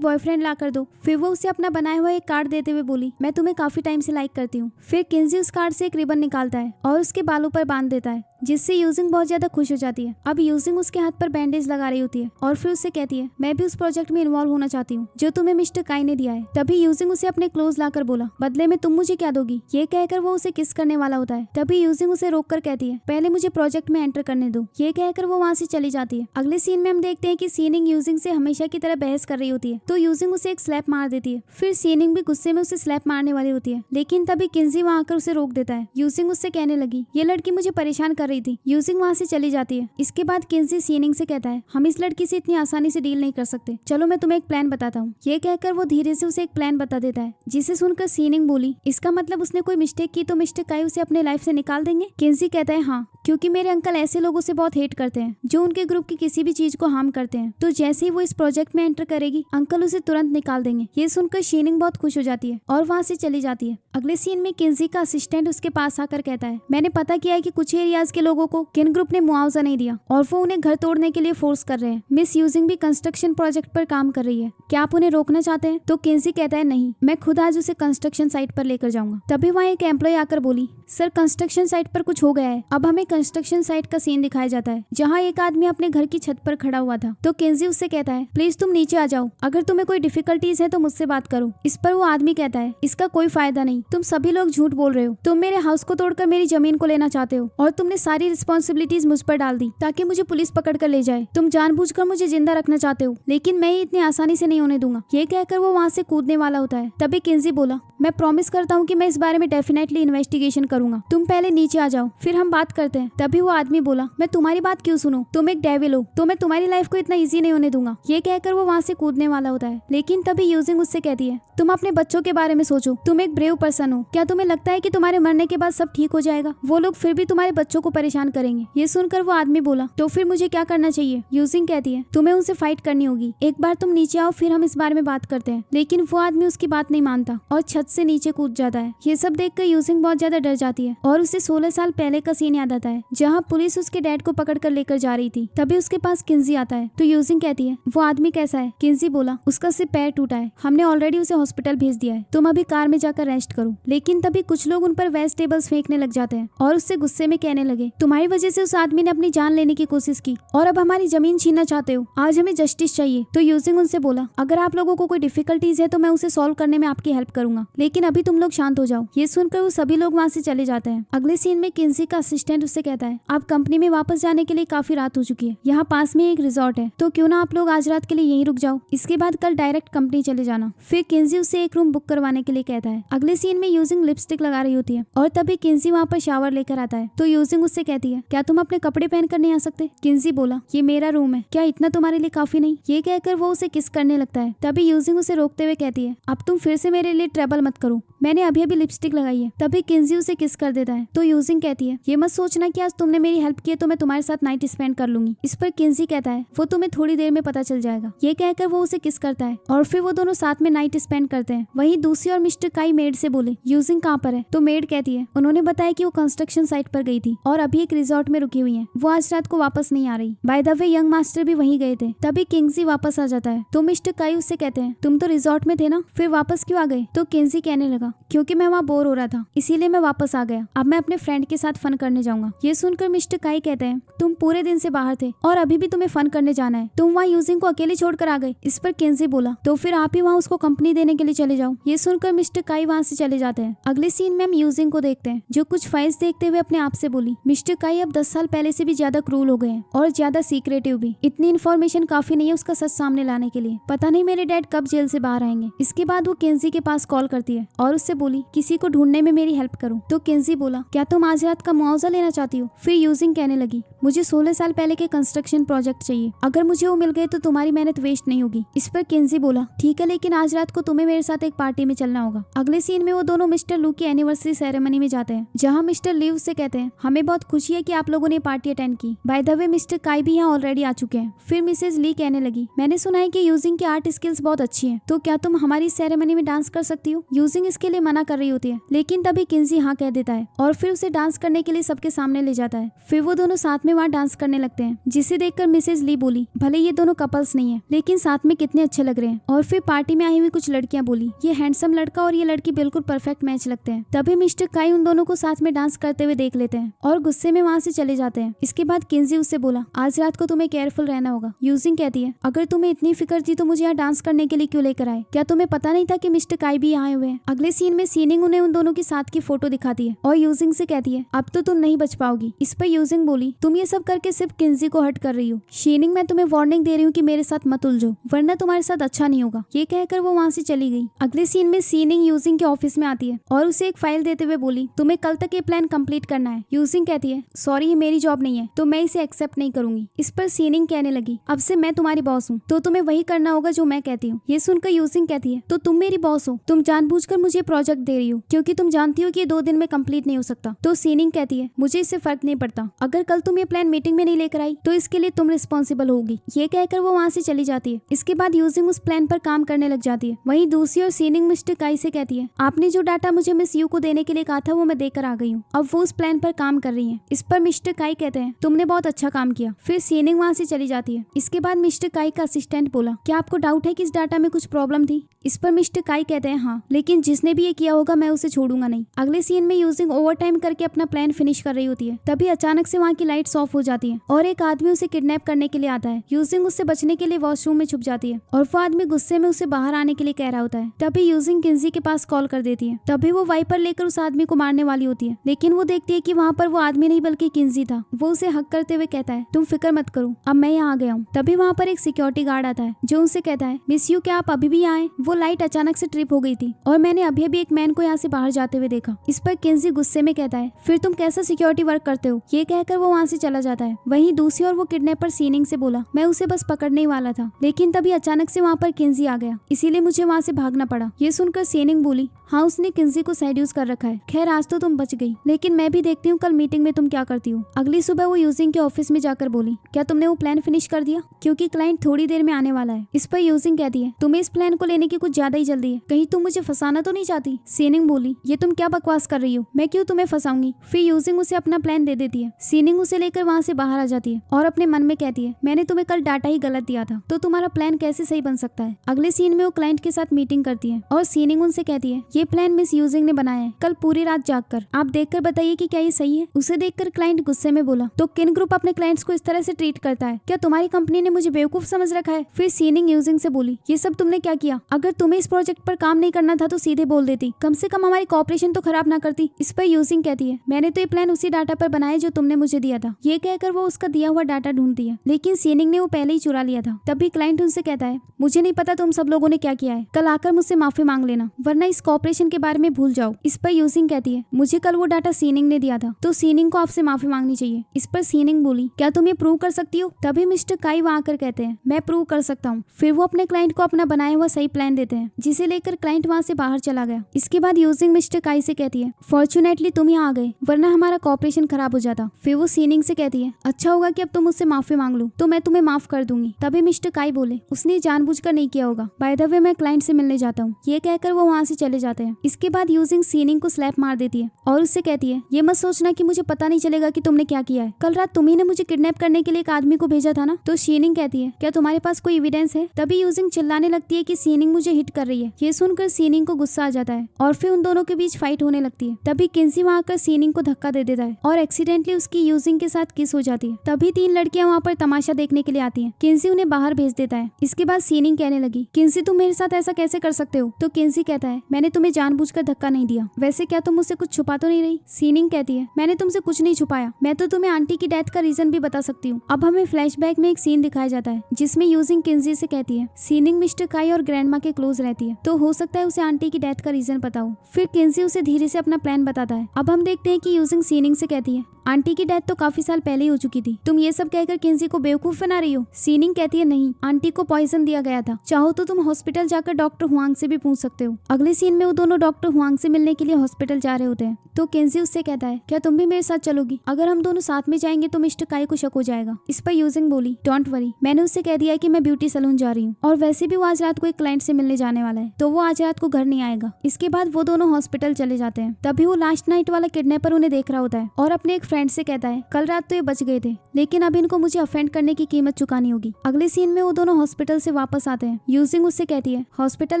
बॉयफ्रेंड ला कर दो। फिर वो उसे अपना बनाया हुआ एक कार्ड देते हुए बोली मैं तुम्हें काफी टाइम से लाइक करती हूँ। फिर किंजी उस कार्ड से एक रिबन निकालता है और उसके बालों पर बांध देता है जिससे यूजिंग बहुत ज्यादा खुश हो जाती है। अब यूजिंग उसके हाथ पर बैंडेज लगा रही होती है और फिर उससे कहती है मैं भी उस प्रोजेक्ट में इन्वॉल्व होना चाहती हूँ जो तुम्हें मिस्टर काई ने दिया है। तभी यूजिंग उसे अपने क्लोज लाकर बोला बदले में तुम मुझे क्या दोगी। ये कहकर वो उसे किस करने वाला होता है। तभी यूजिंग उसे रोककर कहती है पहले मुझे प्रोजेक्ट में एंटर करने दो। ये कहकर वो वहाँ से चली जाती है। अगले सीन में हम देखते हैं कि सीनिंग यूजिंग से हमेशा की तरह बहस कर रही होती है तो यूजिंग उसे एक स्लैप मार देती है। फिर सीनिंग भी गुस्से में उसे स्लैप मारने वाली होती है, लेकिन तभी किंजी वहाँ आकर उसे रोक देता है। यूजिंग उससे कहने लगी ये लड़की मुझे परेशान कर रही थी। यूजिंग वहाँ से चली जाती है। इसके बाद किंजी सीनिंग से कहता है हम इस लड़की से इतनी आसानी से डील नहीं कर सकते, चलो मैं तुम्हें एक प्लान बताता हूँ। ये कहकर वो धीरे से उसे एक प्लान बता देता है जिसे सुनकर सीनिंग बोली इसका मतलब उसने कोई मिस्टेक की तो मिस्टर काई उसे अपने लाइफ से निकाल देंगे। किंजी कहता है हाँ, क्योंकि मेरे अंकल ऐसे लोगों से बहुत हेट करते हैं जो उनके ग्रुप की किसी भी चीज को हार्म करते हैं। तो जैसे ही वो इस प्रोजेक्ट में एंटर करेगी अंकल उसे तुरंत निकाल देंगे। ये सुनकर शीनिंग बहुत खुश हो जाती है और वहाँ से चली जाती है। अगले सीन में किंजी का असिस्टेंट उसके पास आकर कहता है मैंने पता किया है कि कुछ एरियाज के लोगों को किन ग्रुप ने मुआवजा नहीं दिया और वो उन्हें घर तोड़ने के लिए फोर्स कर रहे हैं। मिस यूजिंग भी कंस्ट्रक्शन प्रोजेक्ट पर काम कर रही है, क्या आप उन्हें रोकना चाहते हैं। तो किंजी कहता है नहीं, मैं खुद आज उसे कंस्ट्रक्शन साइट पर लेकर जाऊंगा। तभी वहाँ एक एम्प्लॉय आकर बोली सर कंस्ट्रक्शन साइट पर कुछ हो गया है। अब हमें कंस्ट्रक्शन साइट का सीन दिखाया जाता है जहाँ एक आदमी अपने घर की छत पर खड़ा हुआ था। तो किंजी उससे कहता है प्लीज तुम नीचे आ जाओ, अगर तुम्हें कोई डिफिकल्टीज है तो मुझसे बात करो। इस पर वो आदमी कहता है इसका कोई फायदा नहीं, तुम सभी लोग झूठ बोल रहे हो। तुम मेरे हाउस को तोड़कर मेरी जमीन को लेना चाहते हो और तुमने सारी रिस्पॉन्सिबिलिटीज मुझ पर डाल दी ताकि मुझे पुलिस पकड़ कर ले जाए। तुम जानबूझकर मुझे जिंदा रखना चाहते हो, लेकिन मैं ये इतनी आसानी से नहीं होने दूंगा। ये कहकर वो वहाँ से कूदने वाला होता है। तभी किंजी बोला मैं प्रॉमिस करता हूँ कि मैं इस बारे में डेफिनेटली इन्वेस्टिगेशन करूंगा, तुम पहले नीचे आ जाओ फिर हम बात करते हैं। तभी वो आदमी बोला मैं तुम्हारी बात क्यों सुनूं, तुम एक डेविल हो, तो मैं तुम्हारी लाइफ को इतना इजी नहीं होने दूंगा। ये कहकर वो वहाँ से कूदने वाला होता है, लेकिन तभी यूजिंग उससे कहती है तुम अपने बच्चों के बारे में सोचो, तुम एक ब्रेव पर्सन हो, क्या तुम्हें लगता है कि तुम्हारे मरने के बाद सब ठीक हो जाएगा? वो लोग फिर भी तुम्हारे बच्चों को परेशान करेंगे। ये सुनकर वो आदमी बोला तो फिर मुझे क्या करना चाहिए? यूजिंग कहती है तुम्हें उनसे फाइट करनी होगी, एक बार तुम नीचे आओ फिर हम इस बारे में बात करते हैं। लेकिन वो आदमी उसकी बात नहीं मानता और छत से नीचे कूद जाता है। ये सब देखकर यूजिंग बहुत ज्यादा डर जाती है और उसे 16 साल पहले का सीन याद आता है जहाँ पुलिस उसके डैड को पकड़ कर लेकर जा रही थी। तभी उसके पास किंजी आता है। तो यूजिंग कहती है वो आदमी कैसा है? किंजी बोला उसका सिर्फ पैर टूटा है, हमने ऑलरेडी उसे हॉस्पिटल भेज दिया है, तुम अभी कार में जाकर रेस्ट करो। लेकिन तभी कुछ लोग उन पर वेजिटेबल्स फेंकने लग जाते हैं और उससे गुस्से में कहने लगे तुम्हारी वजह से उस आदमी ने अपनी जान लेने की कोशिश की और अब हमारी जमीन छीनना चाहते हो, आज हमें जस्टिस चाहिए। तो यूजिंग उनसे बोला अगर आप लोगों को कोई डिफिकल्टीज है तो मैं उसे सॉल्व करने में आपकी हेल्प करूंगा, लेकिन अभी तुम लोग शांत हो जाओ। ये सुनकर वो सभी लोग वहाँ से चले जाते हैं। अगले सीन में किंजी का असिस्टेंट उससे कहता है आप कंपनी में वापस जाने के लिए काफी रात हो चुकी है, यहाँ पास में एक रिजॉर्ट है, तो क्यों ना आप लोग आज रात के लिए यहीं रुक जाओ, इसके बाद कल डायरेक्ट कंपनी चले जाना। फिर किंजी उससे एक रूम बुक करवाने के लिए कहता है। अगले सीन में यूजिंग लिपस्टिक लगा रही होती है और तभी किंजी वहाँ पर शावर लेकर आता है। तो यूजिंग उससे कहती है क्या तुम अपने कपड़े पहन कर नहीं आ सकते? किंजी बोला ये मेरा रूम है, क्या इतना तुम्हारे लिए काफी नहीं? ये कहकर वो उसे किस करने लगता है। तभी यूजिंग उसे रोकते हुए कहती है अब तुम फिर से मेरे लिए ट्रबल मत करो, मैंने अभी अभी लिपस्टिक लगाई है। तभी किंजी उसे किस कर देता है। तो यूजिंग कहती है ये मत सोचना कि आज तुमने मेरी हेल्प की है तो मैं तुम्हारे साथ नाइट स्पेंड कर लूंगी। इस पर किंजी कहता है वो तुम्हें थोड़ी देर में पता चल जाएगा। ये कहकर वो उसे किस करता है और फिर वो दोनों साथ में नाइट स्पेंड करते हैं। वहीं दूसरी और मिस्टर काई मेड से बोले यूजिंग कहाँ पर है? तो मेड कहती है उन्होंने बताया कि वो कंस्ट्रक्शन साइट पर गई थी और अभी एक रिजॉर्ट में रुकी हुई है, वो आज रात को वापस नहीं आ रही। By the way young master भी वहीं गए थे। तभी किंजी वापस आ जाता है। तो मिस्टर काई उससे कहते हैं तुम तो रिजॉर्ट में थे ना, फिर वापस क्यों आ गए? तो किंजी कहने लगा क्योंकि मैं वहाँ बोर हो रहा था इसीलिए मैं वापस आ गया। अब मैं अपने फ्रेंड के साथ फन करने जाऊंगा। ये सुनकर मिस्टर काई कहते हैं तुम पूरे दिन से बाहर थे और अभी भी तुम्हें फन करने जाना है, तुम वहाँ यूजिंग को अकेले छोड़कर आ गए। इस पर किंजी बोला तो फिर आप ही वहाँ उसको कंपनी देने के लिए चले जाओ। ये सुनकर मिस्टर काई वहाँ से चले जाते हैं। अगले सीन में हम यूजिंग को देखते हैं जो कुछ फाइल्स देखते हुए अपने आप से बोली मिस्टर काई अब 10 साल पहले से भी ज्यादा क्रूल हो गए हैं और ज्यादा सीक्रेटिव भी। इतनी इन्फॉर्मेशन काफी नहीं है उसका सच सामने लाने के लिए। पता नहीं मेरे डैड कब जेल से बाहर आएंगे। इसके बाद वो किंजी के पास कॉल करती है और उससे बोली किसी को ढूंढने में मेरी हेल्प करो। तो किंजी बोला क्या तुम आज रात का मुआवजा लेना चाहती हो। फिर यूजिंग कहने लगी मुझे 16 साल पहले के कंस्ट्रक्शन प्रोजेक्ट चाहिए, अगर मुझे वो मिल गए तो तुम्हारी मेहनत वेस्ट नहीं होगी। इस पर किंजी बोला ठीक है लेकिन आज रात को तुम्हें मेरे साथ एक पार्टी में चलना होगा। अगले सीन में वो दोनों मिस्टर लू की एनिवर्सरी सेरेमनी में जाते हैं जहाँ मिस्टर लीव से कहते हैं हमें बहुत खुशी है कि आप लोगों ने पार्टी अटेंड की। बाय द वे मिस्टर काई भी यहाँ ऑलरेडी आ चुके हैं। फिर मिसेज ली कहने लगी मैंने सुना है कि यूजिंग की आर्ट स्किल्स बहुत अच्छी है, तो क्या तुम हमारी सेरेमनी में डांस कर सकती हो। यूजिंग इसके लिए मना कर रही होती है लेकिन तभी किंजी हाँ कह देता है और फिर उसे डांस करने के लिए सबके सामने ले जाता है। फिर वो दोनों साथ में वहाँ डांस करने लगते हैं जिसे देखकर मिसेज ली बोली भले ये दोनों कपल्स नहीं है लेकिन साथ में कितने अच्छे लग रहे हैं। और फिर पार्टी में आई हुई कुछ लड़कियां बोली ये हैंडसम लड़का और ये लड़की बिल्कुल परफेक्ट मैच लगते हैं। तभी मिस्टर काई उन दोनों को साथ में डांस करते हुए देख लेते हैं और गुस्से में वहाँ से चले जाते हैं। इसके बाद किंजी उससे बोला आज रात को तुम्हें केयरफुल रहना होगा। यूजिंग कहती है अगर तुम्हें इतनी फिक्र थी तो मुझे यहाँ डांस करने के लिए क्यों लेकर आए, क्या तुम्हें पता नहीं था कि मिस्टर काई भी यहाँ आए हुए हैं। अगले सीन में सीनिंग उन्हें उन दोनों की साथ की फोटो दिखाती है और यूजिंग से कहती है अब तो तुम नहीं बच पाओगी। इस पर यूजिंग बोली तुम ये सब करके सिर्फ किंजी को हर्ट कर रही हो। शीनिंग मैं तुम्हें वार्निंग दे रही हूँ कि मेरे साथ मत उलझो वरना तुम्हारे साथ अच्छा नहीं होगा। ये कहकर वो वहाँ से चली गई। अगले सीन में सीनिंग यूजिंग के ऑफिस में आती है और उसे एक फाइल देते हुए बोली तुम्हें कल तक ये प्लान कंप्लीट करना है। यूजिंग कहती है सॉरी ये मेरी जॉब नहीं है तो मैं इसे एक्सेप्ट नहीं करूंगी। इस पर सीनिंग कहने लगी अब से मैं तुम्हारी बॉस हूँ तो तुम्हें वही करना होगा जो मैं कहती हूँ। ये सुनकर यूजिंग कहती है तो तुम मेरी बॉस हो, तुम जानबूझकर मुझे प्रोजेक्ट दे रही हो क्योंकि तुम जानती हो कि ये 2 दिन में कंप्लीट नहीं हो सकता। तो सीनिंग कहती है मुझे इससे फर्क नहीं पड़ता, अगर कल तुम ये प्लान मीटिंग में नहीं लेकर आई तो इसके लिए तुम रिस्पॉन्सिबल होगी। ये कहकर वो वहाँ से चली जाती है। इसके बाद यूजिंग उस प्लान पर काम करने लग जाती है। वहीं दूसरी ओर सीनिंग मिस्टर काई से कहती है आपने जो डाटा मुझे मिस यू को देने के लिए कहा था वो मैं देकर आ गई हूँ, अब वो उस प्लान पर काम कर रही है। इस पर मिस्टर काई कहते हैं तुमने बहुत अच्छा काम किया। फिर सीनिंग वहाँ से चली जाती है। इसके बाद मिस्टर काई का असिस्टेंट बोला क्या आपको डाउट है कि इस डाटा में कुछ प्रॉब्लम थी। इस पर मिस्टर काई कहते हैं हाँ लेकिन जिसने भी ये किया होगा मैं उसे छोड़ूंगा नहीं। अगले सीन में यूजिंग ओवर टाइम करके अपना प्लान फिनिश कर रही होती है। तभी अचानक से वहाँ की लाइट्स ऑफ हो जाती है और एक आदमी उसे किडनैप करने के लिए आता है। यूजिंग उससे बचने के लिए वॉशरूम में छुप जाती है और वो आदमी गुस्से में उसे बाहर आने के लिए कह रहा होता है। तभी यूजिंग किंजी के पास कॉल कर देती है। तभी वो वाइपर लेकर उस आदमी को मारने वाली होती है लेकिन वो देखती है कि वहाँ पर वो आदमी नहीं बल्कि किंजी था। वो उसे हक करते हुए कहता है तुम फिक्र मत करो अब मैं यहाँ आ गया हूँ। तभी वहाँ पर एक सिक्योरिटी गार्ड आता है जो उनसे कहता है मिस यू क्या आप अभी भी यहाँ आए, वो लाइट अचानक से ट्रिप हो गई थी और मैंने अभी अभी एक मैन को यहाँ से बाहर जाते हुए देखा। इस पर किंजी गुस्से में कहता है फिर तुम कैसा सिक्योरिटी वर्क करते हो। ये कहकर वो वहाँ से चला जाता है। वहीं दूसरी ओर वो किडनैपर सीनिंग से बोला मैं उसे बस पकड़ने ही वाला था लेकिन तभी अचानक से वहाँ पर किंजी आ गया इसीलिए मुझे वहाँ से भागना पड़ा। ये सुनकर सीनिंग बोली हाँ उसने किंजी को सेड्यूस कर रखा है, खैर आज तो तुम बच गई लेकिन मैं भी देखती हूँ कल मीटिंग में तुम क्या करती हो। अगली सुबह वो यूजिंग के ऑफिस में जाकर बोली क्या तुमने वो प्लान फिनिश कर दिया क्योंकि क्लाइंट थोड़ी देर में आने वाला है। इस पर यूजिंग कहती है तुम्हें इस प्लान को लेने की कुछ ज्यादा ही जल्दी है, कहीं तुम मुझे फंसाना तो नहीं चाहती। सीनिंग बोली ये तुम क्या बकवास कर रही हो, मैं क्यों तुम्हें फंसाऊंगी। फिर यूजिंग उसे अपना प्लान दे देती है। सीनिंग उसे लेकर वहाँ से बाहर आ जाती है और अपने मन में कहती है मैंने तुम्हें कल डाटा ही गलत दिया था तो तुम्हारा प्लान कैसे सही बन सकता है। अगले सीन में वो क्लाइंट के साथ मीटिंग करती है और सीनिंग उनसे कहती है ये प्लान मिस यूजिंग ने बनाया है कल पूरी रात जागकर, आप देखकर बताइए कि क्या ये सही है। उसे देखकर क्लाइंट गुस्से में बोला तो किन ग्रुप अपने क्लाइंट्स को इस तरह से ट्रीट करता है, क्या तुम्हारी कंपनी ने मुझे बेवकूफ समझ रखा है। फिर सीनिंग यूजिंग से बोली ये सब तुमने क्या किया, अगर तुम्हें इस प्रोजेक्ट पर काम नहीं करना था तो सीधे बोल देती, कम से कम हमारी कॉपरेशन तो खराब ना करती। इस पर यूजिंग कहती है मैंने तो ये प्लान उसी डाटा पर बनाया जो तुमने मुझे दिया था। ये कहकर वो उसका दिया हुआ डाटा ढूंढती है लेकिन सीनिंग ने वो पहले ही चुरा लिया था। तभी क्लाइंट उनसे कहता है मुझे नहीं पता तुम सब लोगों ने क्या किया है, कल आकर मुझसे माफी मांग लेना वरना इस कॉपरेशन के बारे में भूल जाओ। इस पर यूजिंग कहती है मुझे कल वो डाटा सीनिंग ने दिया था तो सीनिंग को आपसे माफी मांगनी चाहिए। इस पर सीनिंग बोली क्या तुम ये प्रूव कर सकती हो। तभी मिस्टर काई वहाँ आकर कहते हैं मैं प्रूव कर सकता हूँ। फिर वो अपने क्लाइंट को अपना बनाया हुआ सही प्लान देते हैं जिसे लेकर क्लाइंट वहाँ से बाहर चला गया। इसके बाद यूजिंग मिस्टर काई से कहती है फॉर्चुनेटली तुम यहाँ आ गए वरना हमारा कॉपरेशन खराब हो जाता। फिर वो सीनिंग से कहती है अच्छा होगा कि अब तुम मुझसे माफी मांग लो तो मैं तुम्हें माफ कर दूंगी। तभी मिस्टर काई बोले उसने जानबूझकर नहीं किया होगा, बाय द वे मैं क्लाइंट से मिलने जाता हूँ। ये कहकर वो वहाँ से चले जाते हैं। इसके बाद यूजिंग सीनिंग को स्लैप मार देती है और उससे कहती है ये मत सोचना कि मुझे पता नहीं चलेगा कि तुमने क्या किया है, कल रात तुम्ही ने मुझे किडनैप करने के लिए एक आदमी को भेजा था ना। तो सीनिंग कहती है क्या तुम्हारे पास कोई एविडेंस है। तभी यूजिंग चिल्लाने लगती है कि सीनिंग मुझे हिट कर रही है। ये सुनकर सीनिंग को को गुस्सा आ जाता है और फिर उन दोनों के बीच फाइट होने लगती है। तभी किंजी वहाँ आकर सीनिंग को धक्का दे देता है और एक्सीडेंटली उसकी यूजिंग के साथ किस हो जाती है। तभी 3 लड़कियां वहाँ पर तमाशा देखने के लिए आती हैं। किंजी उन्हें बाहर भेज देता है। इसके बाद सीनिंग कहने लगी, किंजी तुम मेरे साथ ऐसा कैसे कर सकते हो? तो किंजी कहता है, मैंने तुम्हें जानबूझकर धक्का नहीं दिया। वैसे क्या तुम मुझसे कुछ छुपा तो नहीं रही? सीनिंग कहती है, मैंने तुमसे कुछ नहीं छुपाया, मैं तो तुम्हें आंटी की डेथ का रीजन भी बता सकती हूँ। अब हमें फ्लैशबैक में एक सीन दिखाया जाता है जिसमें यूजिंग किंजी से कहती है, सीनिंग मिस्टर काई और ग्रैंडमा के क्लोज रहती है, तो हो सकता है उसे आंटी की डेथ का रीजन पता हो। फिर किंजी उसे धीरे से अपना प्लान बताता है। अब हम देखते हैं कि यूजिंग सीनिंग से कहती है, आंटी की डेथ तो काफी साल पहले ही हो चुकी थी, तुम ये सब कहकर किंजी को बेवकूफ बना रही हो। सीनिंग कहती है, नहीं, आंटी को पॉइजन दिया गया था, चाहो तो तुम हॉस्पिटल जाकर डॉक्टर हुआंग से भी पूछ सकते हो। अगले सीन में वो दोनों डॉक्टर हुआंग से मिलने के लिए हॉस्पिटल जा रहे होते हैं। तो किंजी उससे कहता है, क्या तुम भी मेरे साथ चलोगी? अगर हम दोनों साथ में जाएंगे तो मिस्टर काई को शक हो जाएगा। इस पर यूजिंग बोली, डोंट वरी, मैंने उससे कह दिया है कि मैं ब्यूटी सैलून जा रही हूँ और वैसे भी वो आज रात को एक क्लाइंट से मिलने जाने वाला है, तो वो आज रात को घर नहीं आएगा। इसके बाद वो दोनों हॉस्पिटल चले जाते हैं। तभी वो लास्ट नाइट वाला किडनैपर उन्हें देख रहा होता है और अपने एक फ्रेंड से कहता है, कल रात तो ये बच गए थे, लेकिन अब इनको मुझे अफेंड करने की कीमत चुकानी होगी। अगले सीन में वो दोनों हॉस्पिटल से वापस आते हैं। यूजिंग उससे कहती है, हॉस्पिटल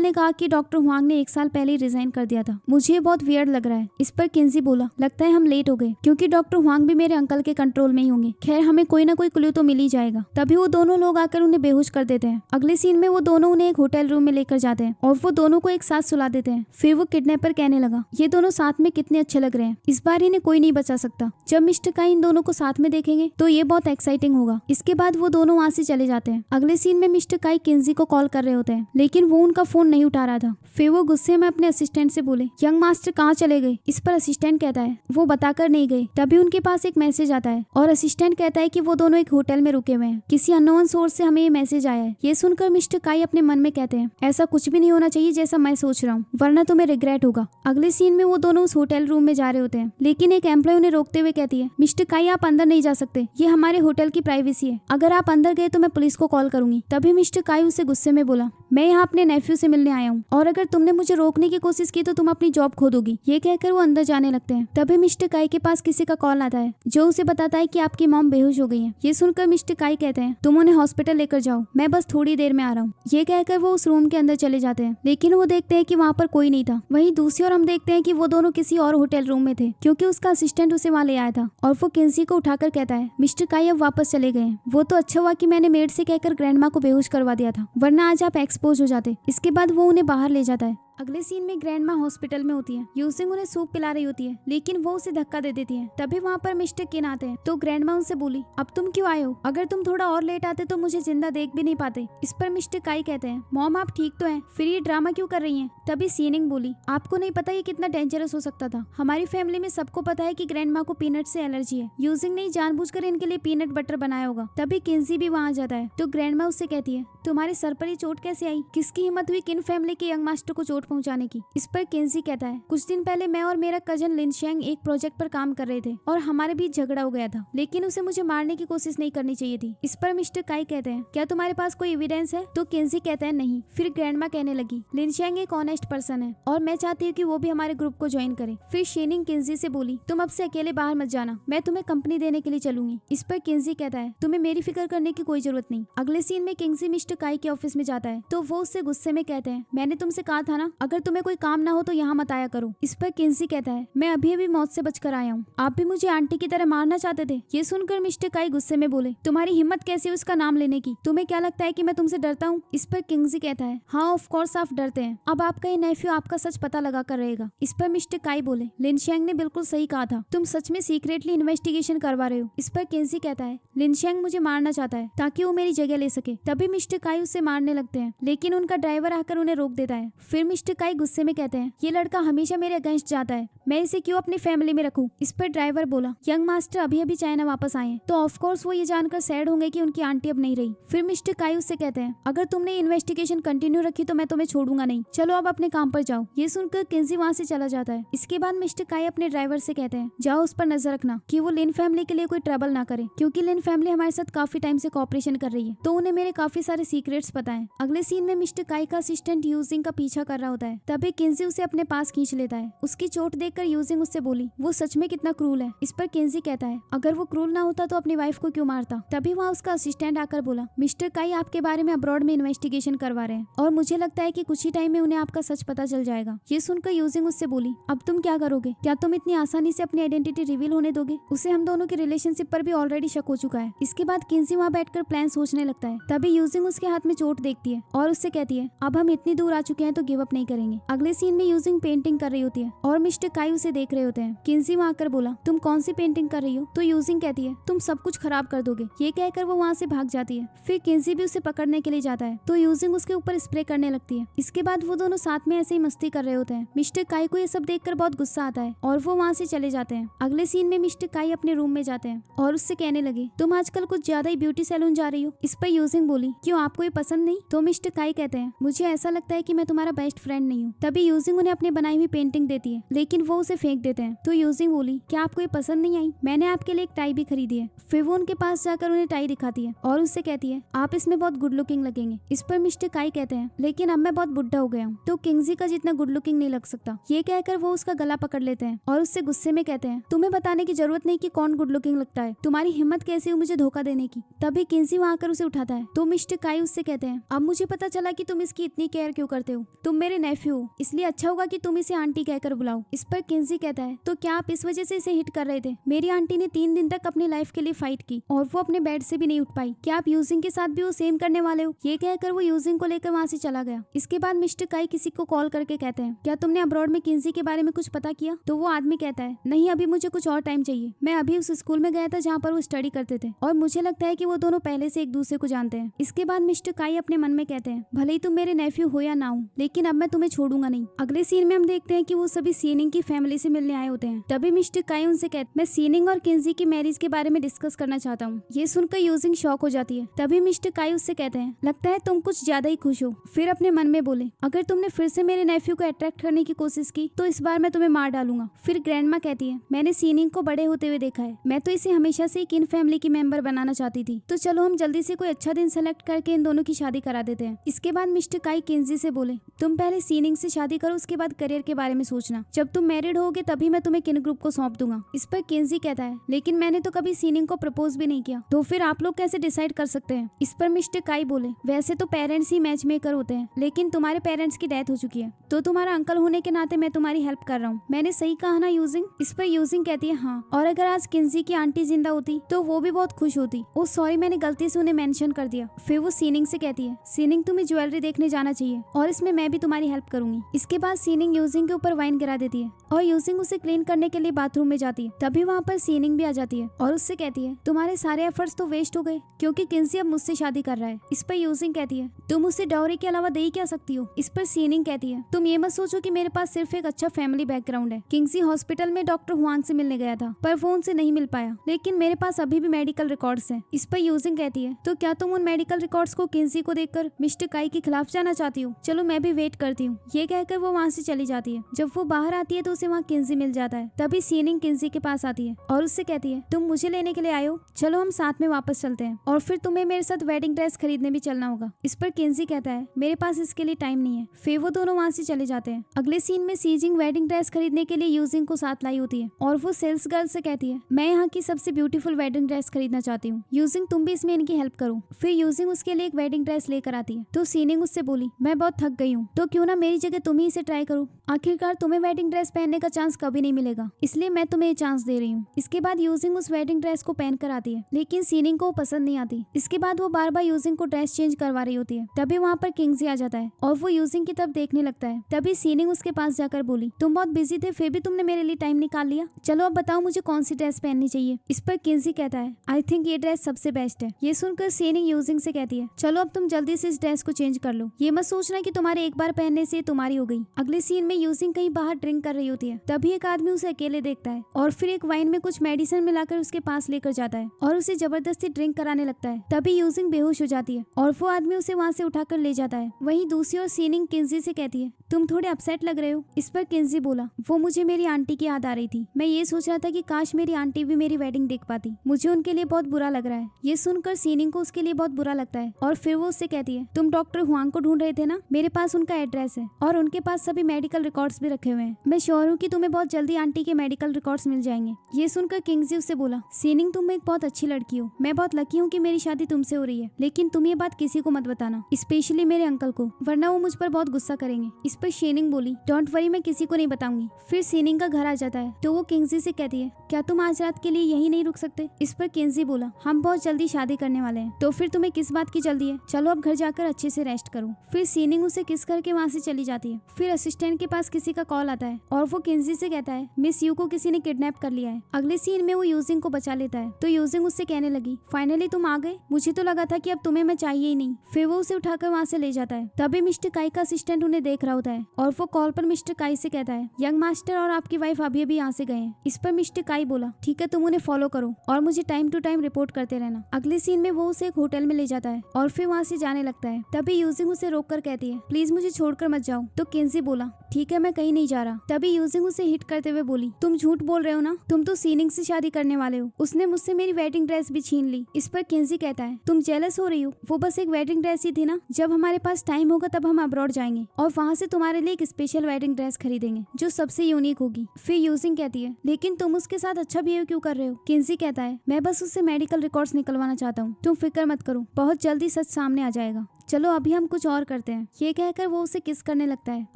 ने कहा कि डॉक्टर हुआंग ने 1 साल पहले रिजाइन कर दिया था, मुझे ये बहुत वियर्ड लग रहा है। इस पर किंजी बोला, लगता है हम लेट हो गए क्योंकि डॉक्टर हुआंग भी मेरे अंकल के कंट्रोल में ही होंगे। खैर हमें कोई ना कोई क्लू तो मिल ही जाएगा। तभी वो दोनों लोग आकर उन्हें बेहोश कर देते हैं। अगले सीन में वो दोनों उन्हें एक होटल रूम में लेकर जाते हैं और वो दोनों को एक साथ सुला देते हैं। फिर वो किडनैपर कहने लगा, ये दोनों साथ में कितने अच्छे लग रहे हैं, इस बार इन्हें कोई नहीं बचा सकता। जब मिस्टर काई इन दोनों को साथ में देखेंगे तो ये बहुत एक्साइटिंग होगा। इसके बाद वो दोनों वहाँ से चले जाते हैं। अगले सीन में मिस्टर काई किंजी को कॉल कर रहे होते हैं, लेकिन वो उनका फोन नहीं उठा रहा था। फिर वो गुस्से में अपने असिस्टेंट से बोले, यंग मास्टर कहाँ चले गए? इस पर असिस्टेंट कहता है, वो बताकर नहीं गए। तभी उनके पास एक मैसेज आता है और असिस्टेंट कहता है कि वो दोनों एक होटल में रुके हुए हैं, किसी अननोन सोर्स से हमें ये मैसेज आया है। ये सुनकर मिस्टर काई अपने मन में कहते हैं, ऐसा कुछ भी नहीं होना चाहिए जैसा मैं सोच रहा हूँ, वरना तुम्हें रिग्रेट होगा। अगले सीन में वो दोनों उस होटल रूम में जा रहे होते हैं, लेकिन एक एम्प्लॉय उन्हें रोकते हुए कहती है, मिस्टर काई आप अंदर नहीं जा सकते, ये हमारे होटल की प्राइवेसी है, अगर आप अंदर गए तो मैं पुलिस को कॉल करूंगी। तभी मिस्टर काई उसे गुस्से में बोला, मैं यहाँ अपने नेफ्यू से मिलने आया हूँ और अगर तुमने मुझे रोकने की कोशिश की तो तुम अपनी जॉब खो दोगी। ये कहकर वो अंदर जाने लगते हैं। तभी मिस्टर काई के पास किसी का कॉल आता है जो उसे बताता है कि आपकी मॉम बेहोश हो गई है। ये सुनकर मिस्टर काई कहते हैं, तुम उन्हें हॉस्पिटल लेकर जाओ, मैं बस थोड़ी देर में आ रहा हूँ। ये कहकर वो उस रूम के अंदर चले जाते हैं, लेकिन वो देखते हैं कि वहाँ पर कोई नहीं था। वहीं दूसरी ओर हम देखते हैं कि वो दोनों किसी और होटल रूम में थे क्योंकि उसका असिस्टेंट उसे वहाँ ले आया था और वो किंजी को उठाकर कहता है, मिस्टर काई अब वापस चले गए। वो तो अच्छा हुआ कि मैंने मेड से कहकर ग्रैंडमा को बेहोश करवा दिया था, वरना आज आप एक्सपोज हो जाते। इसके बाद वो उन्हें बाहर ले जाता है। अगले सीन में ग्रैंडमा हॉस्पिटल में होती है। यूजिंग उन्हें सूप पिला रही होती है, लेकिन वो उसे धक्का दे देती है। तभी वहाँ पर मिस्टर किन आते हैं, तो ग्रैंडमा उनसे बोली, अब तुम क्यों आए हो? अगर तुम थोड़ा और लेट आते तो मुझे जिंदा देख भी नहीं पाते। इस पर मिस्टर काई कहते हैं, मॉम आप ठीक तो हैं, फिर ये ड्रामा क्यों कर रही हैं? तभी सीनिंग बोली, आपको नहीं पता ये कितना डेंजरस हो सकता था। हमारी फैमिली में सबको पता है कि ग्रैंडमा को पीनट से एलर्जी है। यूजिंग ने जानबूझकर इनके लिए पीनट बटर बनाया होगा। तभी किंजी भी वहाँ जाता है, तो ग्रैंडमा उससे कहती है, तुम्हारे सर पर ये चोट कैसे आई? किसकी हिम्मत हुई किन फैमिली के यंग मास्टर को चोट पहुंचाने की? इस पर किंजी कहता है, कुछ दिन पहले मैं और मेरा कजन लिन शेंग एक प्रोजेक्ट पर काम कर रहे थे और हमारे बीच झगड़ा हो गया था, लेकिन उसे मुझे मारने की कोशिश नहीं करनी चाहिए थी। इस पर मिस्टर काई कहते हैं, क्या तुम्हारे पास कोई एविडेंस है? तो किंजी कहता है, नहीं। फिर ग्रैंडमा कहने लगी, लिन शेंग एक ऑनेस्ट पर्सन है और मैं चाहती हूँ कि वो भी हमारे ग्रुप को ज्वाइन करे। फिर शीनिंग किंजी से बोली, तुम अब से अकेले बाहर मत जाना, मैं तुम्हें कंपनी देने के लिए चलूंगी। इस पर किंजी कहता है, तुम्हें मेरी फिक्र करने की कोई जरूरत नहीं। अगले सीन में किंजी मिस्टर काई के ऑफिस में जाता है, तो वो उससे गुस्से में कहते हैं, मैंने तुमसे कहा था ना, अगर तुम्हें कोई काम ना हो तो यहाँ मत आया करो। इस पर किंजी कहता है, मैं अभी अभी मौत से बचकर आया हूँ, आप भी मुझे आंटी की तरह मारना चाहते थे। ये सुनकर मिस्टर काई गुस्से में बोले, तुम्हारी हिम्मत कैसी है उसका नाम लेने की? तुम्हें क्या लगता है कि मैं तुमसे डरता हूँ? इस पर किंजी कहता है, हाँ ऑफ कोर्स आप डरते हैं, अब आपका ये नेफ्यू आपका सच पता लगा कर रहेगा। इस पर मिस्टर काई बोले, लिन शेंग ने बिल्कुल सही कहा था, तुम सच में सीक्रेटली इन्वेस्टिगेशन करवा रहे हो। इस पर किंजी कहता है, लिन शेंग मुझे मारना चाहता है ताकि वो मेरी जगह ले सके। तभी मिस्टर काई उसे मारने लगते हैं, लेकिन उनका ड्राइवर आकर उन्हें रोक देता है। फिर मिस्टर काई गुस्से में कहते हैं, ये लड़का हमेशा मेरे अगेंस्ट जाता है, मैं इसे क्यों अपनी फैमिली में रखूं? इस पर ड्राइवर बोला, यंग मास्टर अभी अभी चाइना वापस आए हैं, तो ऑफ कोर्स वो ये जानकर सैड होंगे कि उनकी आंटी अब नहीं रही। फिर मिस्टर काई उससे कहते हैं, अगर तुमने इन्वेस्टिगेशन कंटिन्यू रखी तो मैं तुम्हें छोड़ूंगा नहीं, चलो अब अपने काम पर जाओ। ये सुनकर किंजी वहाँ से चला जाता है। इसके बाद मिस्टर काई अपने ड्राइवर से कहते हैं, जाओ उस पर नजर रखना कि वो लिन फैमिली के लिए कोई ट्रबल ना करे, क्योंकि लिन फैमिली हमारे साथ काफी टाइम से कोऑपरेशन कर रही है, तो उन्हें मेरे काफी सारे सीक्रेट्स पता है। अगले सीन में मिस्टर काई का असिस्टेंट यूजिंग का पीछा कर रहा होता है। तभी किंजी उसे अपने पास खींच लेता है। उसकी चोट देखकर यूजिंग उससे बोली, वो सच में कितना क्रूल है। इस पर किंजी कहता है, अगर वो क्रूल ना होता तो अपनी वाइफ को क्यों मारता। तभी वहाँ उसका असिस्टेंट आकर बोला, मिस्टर काई आपके बारे में अब्रॉड में इन्वेस्टिगेशन करवा रहे हैं और मुझे लगता है कि कुछ ही टाइम में उन्हें आपका सच पता चल जाएगा। ये सुनकर यूजिंग उससे बोली, अब तुम क्या करोगे? क्या तुम इतनी आसानी से अपनी आइडेंटिटी रिवील होने दोगे? उसे हम दोनों की रिलेशनशिप पर भी ऑलरेडी शक हो चुका है। इसके बाद किंजी वहाँ बैठकर प्लान सोचने लगता है। तभी यूजिंग उसके हाथ में चोट देखती है और उससे कहती है, अब हम इतनी दूर आ चुके हैं तो गिव अप नहीं करेंगे। अगले सीन में यूजिंग पेंटिंग कर रही होती है और मिस्टर काई उसे देख रहे होते हैं। किंजी वहाँ आकर बोला, तुम कौन सी पेंटिंग कर रही हो? तो यूजिंग कहती है, तुम सब कुछ खराब कर दोगे। ये कहकर वो वहाँ से भाग जाती है। फिर किंजी भी उसे पकड़ने के लिए जाता है तो यूजिंग उसके ऊपर स्प्रे करने लगती है। इसके बाद वो दोनों साथ में ऐसे ही मस्ती कर रहे होते हैं। मिस्टर काई को ये सब देखकर बहुत गुस्सा आता है और वो वहाँ से चले जाते हैं। अगले सीन में मिस्टर काई अपने रूम में जाते हैं और उससे कहने लगे, तुम आजकल कुछ ज्यादा ही ब्यूटी सैलून जा रही हो। इस पर यूजिंग बोली, क्यों आपको ये पसंद नहीं? तो मिस्टर काई कहते हैं, मुझे ऐसा लगता है कि मैं तुम्हारा बेस्ट फ्रेंड नहीं हूँ। तभी यूजिंग उन्हें अपनी बनाई हुई पेंटिंग देती है लेकिन वो उसे फेंक देते हैं। तो यूजिंग बोली, क्या आपको ये पसंद नहीं आई? मैंने आपके लिए एक टाई भी खरीदी है। फिर वो उनके पास जाकर उन्हें टाई दिखाती है और उससे कहती है, आप इसमें बहुत गुड लुकिंग लगेंगे। इस पर मिस्टर काई कहते हैं, लेकिन अब मैं बहुत बुढ़ा हो गया हूँ तो किंजी का जितना गुड लुकिंग नहीं लग सकता। ये कहकर वो उसका गला पकड़ लेते हैं और उससे गुस्से में कहते हैं, तुम्हें बताने की जरूरत नहीं कि कौन गुड लुकिंग लगता है। तुम्हारी हिम्मत कैसे हुई मुझे धोखा देने की? तभी किंजी वहाँ आकर उसे उठाता है तो मिस्टर काई उससे कहते हैं, अब मुझे पता चला कि तुम इसकी इतनी केयर क्यों करते हो। तुम मेरे नेफ्यू हो, इसलिए अच्छा होगा कि तुम इसे आंटी कहकर बुलाओ। इस पर किंजी कहता है, तो क्या आप इस वजह से इसे हिट कर रहे थे? मेरी आंटी ने 3 दिन तक अपनी लाइफ के लिए फाइट की और वो अपने बेड से भी नहीं उठ पाई। क्या आप यूजिंग के साथ भी वो सेम करने वाले हो? ये कहकर वो यूजिंग को लेकर वहाँ से चला गया। इसके बाद मिस्टर काई किसी को कॉल करके कहते हैं, क्या तुमने अब्रॉड में किंजी के बारे में कुछ पता किया? तो वो आदमी कहता है, नहीं अभी मुझे कुछ और टाइम चाहिए। मैं अभी उस स्कूल में गया था जहाँ पर वो स्टडी करते थे और मुझे लगता है कि वो दोनों पहले से एक दूसरे को जानते हैं। इसके बाद मिस्टर काई अपने मन में कहते हैं, भले ही तुम मेरे नेफ्यू हो या ना हो लेकिन अब मैं तुम्हें छोड़ूंगा नहीं। अगले सीन में हम देखते हैं कि वो सभी सीनिंग की फैमिली से मिलने आए होते हैं। तभी मिस्टर काई उनसे कहते, मैं सीनिंग और किंजी की मैरिज के बारे में डिस्कस करना चाहता हूँ। ये सुनकर यूजिंग शॉक हो जाती है। तभी मिस्टर काई उससे कहते हैं, लगता है तुम कुछ ज्यादा ही खुश हो। फिर अपने मन में बोले, अगर तुमने फिर से मेरे नेफ्यू को अट्रैक्ट करने की कोशिश की तो इस बार मैं तुम्हें मार डालूंगा। फिर ग्रैंडमा कहती है, मैंने सीनिंग को बड़े होते हुए देखा है। मैं तो इसे हमेशा से एक इन फैमिली की मेंबर बनाना चाहती थी। तो चलो हम जल्दी से कोई अच्छा दिन सेलेक्ट करके इन दोनों की शादी करा देते हैं। इसके बाद मिस्टर काई किंजी से बोले, तुम पहले सीनिंग से शादी करो, उसके बाद करियर के बारे में सोचना। जब तुम मैरिड होगे तभी मैं तुम्हें किन ग्रुप को सौंप दूंगा। इस पर किंजी कहता है, लेकिन मैंने तो कभी सीनिंग को प्रपोज भी नहीं किया, तो फिर आप लोग कैसे डिसाइड कर सकते हैं? इस पर मिस्टर काई बोले, वैसे तो पेरेंट्स ही मैच मेकर होते हैं लेकिन तुम्हारे पेरेंट्स की डेथ हो चुकी है तो तुम्हारा अंकल होने के नाते मैं तुम्हारी हेल्प कर रहा हूँ। मैंने सही कहा ना यूजिंग? इस पर यूजिंग कहती है, हाँ, और अगर आज किंजी की आंटी जिंदा होती तो वो भी बहुत खुश होती। ओ सॉरी, मैंने गलती से उन्हें मेंशन कर दिया। फिर वो सीनिंग से कहती है, सीनिंग तुम्हें ज्वेलरी देखने जाना चाहिए और इसमें मैं भी तुम्हारी हेल्प करूंगी। इसके बाद सीनिंग यूजिंग के ऊपर वाइन गिरा देती है और यूजिंग उसे क्लीन करने के लिए बाथरूम में जाती है। तभी वहाँ पर सीनिंग भी आ जाती है और उससे कहती है, तुम्हारे सारे एफर्ट्स तो वेस्ट हो गए क्योंकि किंजी अब मुझसे शादी कर रहा है। इस पर यूजिंग कहती है, तुम उसे डाउरी के अलावा दे ही क्या सकती हो? इस पर सीनिंग कहती है, तुम ये मत सोचो कि मेरे पास सिर्फ एक अच्छा फैमिली बैकग्राउंड है। किंजी हॉस्पिटल में डॉक्टर हुआंग से मिलने गया था पर वो उनसे नहीं मिल पाया, लेकिन मेरे पास अभी भी मेडिकल रिकॉर्ड्स हैं। इस पर यूजिंग कहती है, तो क्या तुम उन मेडिकल रिकॉर्ड्स को किंजी को देखकर मिस्टर काई के खिलाफ जाना चाहती हो? चलो मैं भी वेट करती हूँ। ये कहकर वो वहाँ से चली जाती है। जब वो बाहर आती है तो उसे वहाँ किंजी मिल जाता है। तभी सीनिंग किंजी के पास आती है और उससे कहती है, तुम मुझे लेने के लिए आए हो, चलो हम साथ में वापस चलते हैं और फिर तुम्हें मेरे साथ वेडिंग ड्रेस खरीदने भी चलना होगा। इस पर किंजी कहता है, मेरे पास इसके लिए टाइम नहीं है। फिर वो दोनों वहाँ से चले जाते हैं। अगले सीन में सीजिंग वेडिंग ड्रेस खरीदने के लिए यूजिंग को साथ लाई होती है और वो सेल्स गर्ल से कहती है, मैं यहाँ की सबसे ब्यूटीफुल वेडिंग ड्रेस खरीदना चाहती हूँ, यूजिंग तुम भी इसमें इनकी हेल्प करो। फिर यूजिंग उसके लिए एक वेडिंग ड्रेस लेकर आती है तो सीनिंग उससे बोली, मैं बहुत थक गई हूँ तो क्यों ना मेरी जगह तुम ही इसे ट्राई करो। आखिरकार तुम्हें वेडिंग ड्रेस पहनने का चांस कभी नहीं मिलेगा, इसलिए मैं तुम्हें ये चांस दे रही हूँ। इसके बाद यूजिंग उस वेडिंग ड्रेस को पहन कर आती है लेकिन सीनिंग को पसंद नहीं आती। इसके बाद वो बार बार यूजिंग को ड्रेस चेंज करवा रही होती है। तभी वहाँ पर किंजी आ जाता है और वो यूजिंग की तरफ देखने लगता है। तभी सीनिंग उसके पास जाकर बोली, तुम बहुत बिजी थे फिर भी तुमने मेरे लिए टाइम निकाल लिया, चलो अब बताओ मुझे कौन सी ड्रेस पहननी चाहिए। इस पर किंजी कहता है, आई थिंक ये ड्रेस सबसे बेस्ट है। ये सुनकर सीनिंग यूजिंग से कहती है, चलो अब तुम जल्दी से इस ड्रेस को चेंज कर लो, ये मत सोचना कि तुम्हारे एक बार पहनने से तुम्हारी हो गई। अगले सीन में यूजिंग कहीं बाहर ड्रिंक कर रही होती है। तभी एक आदमी उसे अकेले देखता है और फिर एक वाइन में कुछ मेडिसिन मिलाकर उसके पास लेकर जाता है और उसे जबरदस्ती ड्रिंक कराने लगता है। तभी यूजिंग बेहोश हो जाती है और वो आदमी उसे वहाँ से उठाकर ले जाता है। वहीं दूसरी ओर सीनिंग किंजी से कहती है, तुम थोड़े अपसेट लग रहे हो। इस पर किंजी बोला, वो मुझे मेरी आंटी की याद आ रही थी। मैं ये सोच रहा था कि काश मेरी आंटी भी मेरी वेडिंग देख पाती। मुझे उनके लिए बहुत बुरा लग रहा है। ये सुनकर सीनिंग को उसके लिए बहुत बुरा लगता है और फिर वो उससे कहती है, तुम डॉक्टर हुआंग को ढूंढ रहे थे ना? मेरे पास उनका एड्रेस है और उनके पास सभी मेडिकल रिकॉर्ड्स भी रखे हुए हैं। मैं श्योर हूँ कि तुम्हें बहुत जल्दी आंटी के मेडिकल रिकॉर्ड्स मिल जाएंगे। ये सुनकर किंगजी उससे बोला, सीनिंग तुम एक बहुत अच्छी लड़की हो। मैं बहुत लकी हूँ कि मेरी शादी तुमसे हो रही है, लेकिन तुम ये बात किसी को मत बताना, स्पेशली मेरे अंकल को, वरना वो मुझ पर बहुत गुस्सा करेंगे। इस पर सीनिंग बोली, डोंट वरी, मैं किसी को नहीं बताऊंगी। फिर सीनिंग का घर आ जाता है तो वो किंगजी से कहती है, क्या तुम आज रात के लिए यही नहीं रुक सकते? इस पर किंगजी बोला, हम बहुत जल्दी शादी करने वाले हैं। तो फिर तुम्हें किस बात की जल्दी है? चलो अब घर जाकर अच्छे से रेस्ट करो। फिर सीनिंग उसे किस करके वहाँ से चली जाती है। फिर असिस्टेंट के पास किसी का कॉल आता है और वो किंगजी से कहता है, मिस यू को किसी ने किडनैप कर लिया है। अगले सीन में वो यूजिंग को बचा लेता है तो यूजिंग उससे कहने लगी, फाइनली तुम आ गए, मुझे तो लगा था कि अब तुम्हें मैं चाहिए ही नहीं। फिर वो उसे उठाकर वहाँ से ले जाता है। तभी मिस्टर काई का असिस्टेंट उन्हें देख रहा होता है और वो कॉल पर मिस्टर काई से कहता है, यंग मास्टर और आपकी वाइफ अभी अभी यहाँ से गए हैं। इस पर मिस्टर काई बोला, ठीक है, तुम उन्हें फॉलो करो और मुझे टाइम टू टाइम रिपोर्ट करते रहना। अगले सीन में वो उसे एक होटल में ले जाता है और फिर वहाँ से जाने लगता है। तभी यूजिंग उसे रोक कर कहती है, प्लीज मुझे छोड़कर मत जाओ। तो किंजी बोला, ठीक है, मैं कहीं नहीं जा रहा। तभी यूजिंग उसे हिट करते हुए बोली, तुम झूठ बोल रहे हो ना, तुम तो सीनिंग से शादी करने वाले हो। उसने मुझसे मेरी वेडिंग ड्रेस भी छीन ली। इस पर किंजी कहता है, तुम जेलस हो रही हो, वो बस एक वेडिंग ड्रेस ही थी ना। जब हमारे पास टाइम होगा तब हम अब्रॉड जाएंगे और वहाँ से तुम्हारे लिए एक स्पेशल वेडिंग ड्रेस खरीदेंगे जो सबसे यूनिक होगी। फिर यूजिंग कहती है, लेकिन तुम उसके साथ अच्छा बिहेव क्यों कर रहे हो? किंजी कहता है, मैं बस उससे मेडिकल रिकॉर्ड्स निकलवाना चाहता हूँ, तुम फिक्र मत करो, बहुत जल्दी सच सामने आ जाएगा। चलो अभी हम कुछ और करते हैं। ये कहकर वो उसे किस करने लगता है।